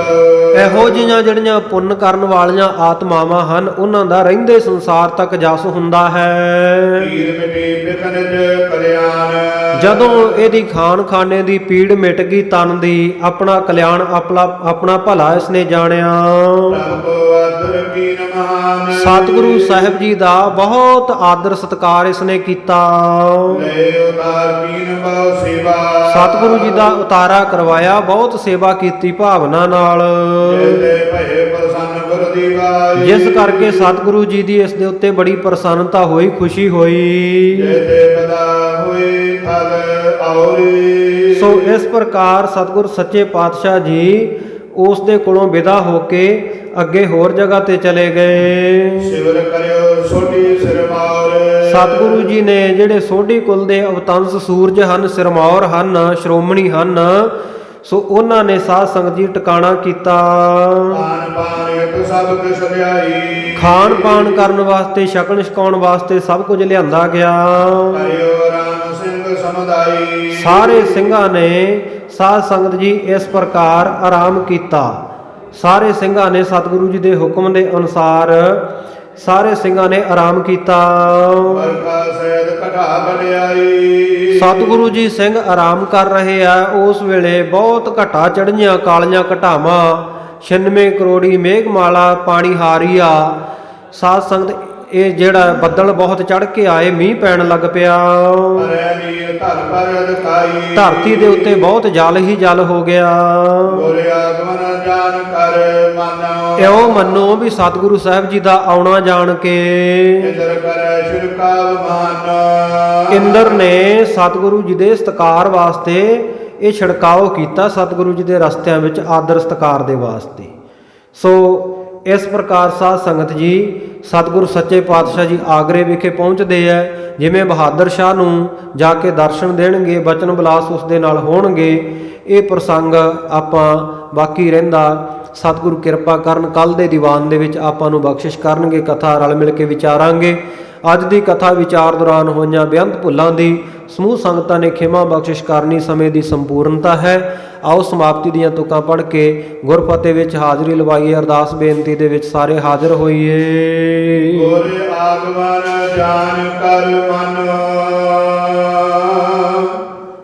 ਇਹੋ ਜਿਹੀਆਂ ਜਿਹੜੀਆਂ ਪੁੰਨ ਕਰਨ ਵਾਲੀਆਂ ਆਤਮਾਵਾਂ ਹਨ, ਉਹਨਾਂ ਦਾ ਰਹਿੰਦੇ ਸੰਸਾਰ ਤੱਕ ਜਸ ਹੁੰਦਾ ਹੈ। ਪੀਰ ਮਿਟੇ ਬਿਖਨਜ ਕਲਿਆਣ। ਜਦੋਂ ਇਹਦੀ ਖਾਨਖਾਨੇ ਦੀ ਪੀੜ ਮਿਟ ਗਈ ਤਨ ਦੀ, ਆਪਣਾ ਕਲਿਆਣ ਆਪਣਾ ਭਲਾ ਇਸਨੇ ਜਾਣਿਆ। ਸਤਿਗੁਰੂ ਸਾਹਿਬ ਜੀ ਦਾ ਬਹੁਤ ਆਦਰ ਸਤਿਕਾਰ ਇਸਨੇ ਕੀਤਾ। ਸਤਿਗੁਰੂ ਜੀ ਦਾ ਉਤਾਰਾ ਕਰਵਾਇਆ, ਬਹੁਤ ਸੇਵਾ ਕੀਤੀ ਭਾਵਨਾ ਨਾਲ, ਜਿਸ ਕਰਕੇ ਸਤਿਗੁਰੂ ਜੀ ਦੀ ਇਸ ਦੇ ਉੱਤੇ ਬੜੀ ਪ੍ਰਸੰਨਤਾ ਹੋਈ, ਖੁਸ਼ੀ ਹੋਈ। ਸੋ ਇਸ ਪ੍ਰਕਾਰ ਸਤਿਗੁਰ ਸੱਚੇ ਪਾਤਸ਼ਾਹ ਜੀ ਉਸ ਦੇ ਕੋਲੋਂ ਵਿਦਾ ਹੋ ਕੇ ਅੱਗੇ ਹੋਰ ਜਗ੍ਹਾ ਤੇ ਚਲੇ ਗਏ। ਸਿਵਰ ਕਰਿਓ ਸੋਢੀ ਸਿਰਮੌਰ। ਸਤਿਗੁਰੂ ਜੀ ਨੇ ਜਿਹੜੇ ਸੋਢੀ ਕੁਲ ਦੇ ਅਵਤੰਸ ਸੂਰਜ ਹਨ, ਸਿਰਮੌਰ ਹਨ, ਸ਼੍ਰੋਮਣੀ ਹਨ, ਸੋ ਉਹਨਾਂ ਨੇ ਸਾਧ ਸੰਗਤ ਜੀ ਟਿਕਾਣਾ ਕੀਤਾ। ਖਾਣ ਪਾਣ ਕਰਨ ਵਾਸਤੇ, ਛਕਣ ਛਕਾਉਣ ਵਾਸਤੇ ਸਭ ਕੁਝ ਲਿਆਂਦਾ ਗਿਆ। ਸਾਰੇ ਸਿੰਘਾਂ ਨੇ ਸਾਧ ਸੰਗਤ ਜੀ ਇਸ ਪ੍ਰਕਾਰ ਆਰਾਮ ਕੀਤਾ। ਸਾਰੇ ਸਿੰਘਾਂ ਨੇ ਸਤਿਗੁਰੂ ਜੀ ਦੇ ਹੁਕਮ ਦੇ ਅਨੁਸਾਰ ਸਾਰੇ ਸਿੰਘਾਂ ਨੇ ਆਰਾਮ ਕੀਤਾ। ਸਤਿਗੁਰੂ ਜੀ ਸਿੰਘ ਆਰਾਮ ਕਰ ਰਹੇ ਆ। ਉਸ ਵੇਲੇ ਬਹੁਤ ਘਟਾ ਚੜ੍ਹੀਆਂ, ਕਾਲੀਆਂ ਘਟਾਵਾਂ, 96 ਕਰੋੜੀ ਮੇਘਮਾਲਾ ਪਾਣੀ ਹਾਰੀਆ। ਸਾਧ ਸੰਗਤ ਇਹ ਜਿਹੜਾ ਬੱਦਲ ਬਹੁਤ ਚੜ੍ਹ ਕੇ ਆਏ, ਮੀਂਹ ਪੈਣ ਲੱਗ ਪਿਆ। ਧਰਤੀ ਦੇ ਉੱਤੇ ਬਹੁਤ ਜਲ ਹੀ ਜਲ ਹੋ ਗਿਆ। ਇਉਂ ਮੰਨੋ ਵੀ ਸਤਿਗੁਰੂ ਸਾਹਿਬ ਜੀ ਦਾ ਆਉਣਾ ਜਾਣ ਕੇ ਇੰਦਰ ਨੇ ਸਤਿਗੁਰੂ ਜੀ ਦੇ ਸਤਿਕਾਰ ਵਾਸਤੇ ਇਹ ਛਿੜਕਾਓ ਕੀਤਾ, ਸਤਿਗੁਰੂ ਜੀ ਦੇ ਰਸਤਿਆਂ ਵਿੱਚ ਆਦਰ ਸਤਿਕਾਰ ਦੇ ਵਾਸਤੇ। ਸੋ ਇਸ ਪ੍ਰਕਾਰ ਸਾਧ ਸੰਗਤ ਜੀ ਸਤਿਗੁਰੂ ਸੱਚੇ ਪਾਤਸ਼ਾਹ ਜੀ ਆਗਰੇ ਵਿਖੇ ਪਹੁੰਚਦੇ ਹੈ। ਜਿਵੇਂ ਬਹਾਦਰ ਸ਼ਾਹ ਨੂੰ ਜਾ ਕੇ ਦਰਸ਼ਨ ਦੇਣਗੇ, ਬਚਨ ਬਿਲਾਸ ਉਸ ਦੇ ਨਾਲ ਹੋਣਗੇ। ਇਹ ਪ੍ਰਸੰਗ ਆਪਾਂ ਬਾਕੀ ਰਹਿੰਦਾ ਸਤਿਗੁਰੂ ਕਿਰਪਾ ਕਰਨ ਕੱਲ ਦੇ ਦੀਵਾਨ ਦੇ ਵਿੱਚ ਆਪਾਂ ਨੂੰ ਬਖਸ਼ਿਸ਼ ਕਰਨਗੇ। ਕਥਾ ਰਲ ਮਿਲ ਕੇ ਵਿਚਾਰਾਂਗੇ। ਅੱਜ ਦੀ ਕਥਾ ਵਿਚਾਰ ਦੌਰਾਨ ਹੋਈਆਂ ਬੇਅੰਤ ਭੁੱਲਾਂ ਦੀ ਸਮੂਹ ਸੰਗਤਾਂ ਨੇ ਖਿਮਾ ਬਖਸ਼ਿਸ਼ ਕਰਨੀ ਸਮੇਂ ਦੀ ਸੰਪੂਰਨਤਾ ਹੈ। ਆਓ ਸਮਾਪਤੀ ਦੀਆਂ ਤੁਕਾਂ ਪੜ੍ਹ ਕੇ ਗੁਰਫਤਿਹ ਵਿੱਚ ਹਾਜ਼ਰੀ ਲਵਾਈਏ। ਅਰਦਾਸ ਬੇਨਤੀ ਦੇ ਵਿੱਚ ਸਾਰੇ ਹਾਜ਼ਰ ਹੋਈਏ। ਗੁਰ ਆਗਮਨ ਜਾਣ ਕਰ ਮਨ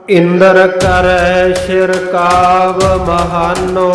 ਇੰਦਰ ਕਰੈ ਸ਼ਿਰਕਾਵ ਮਹਾਨੋ।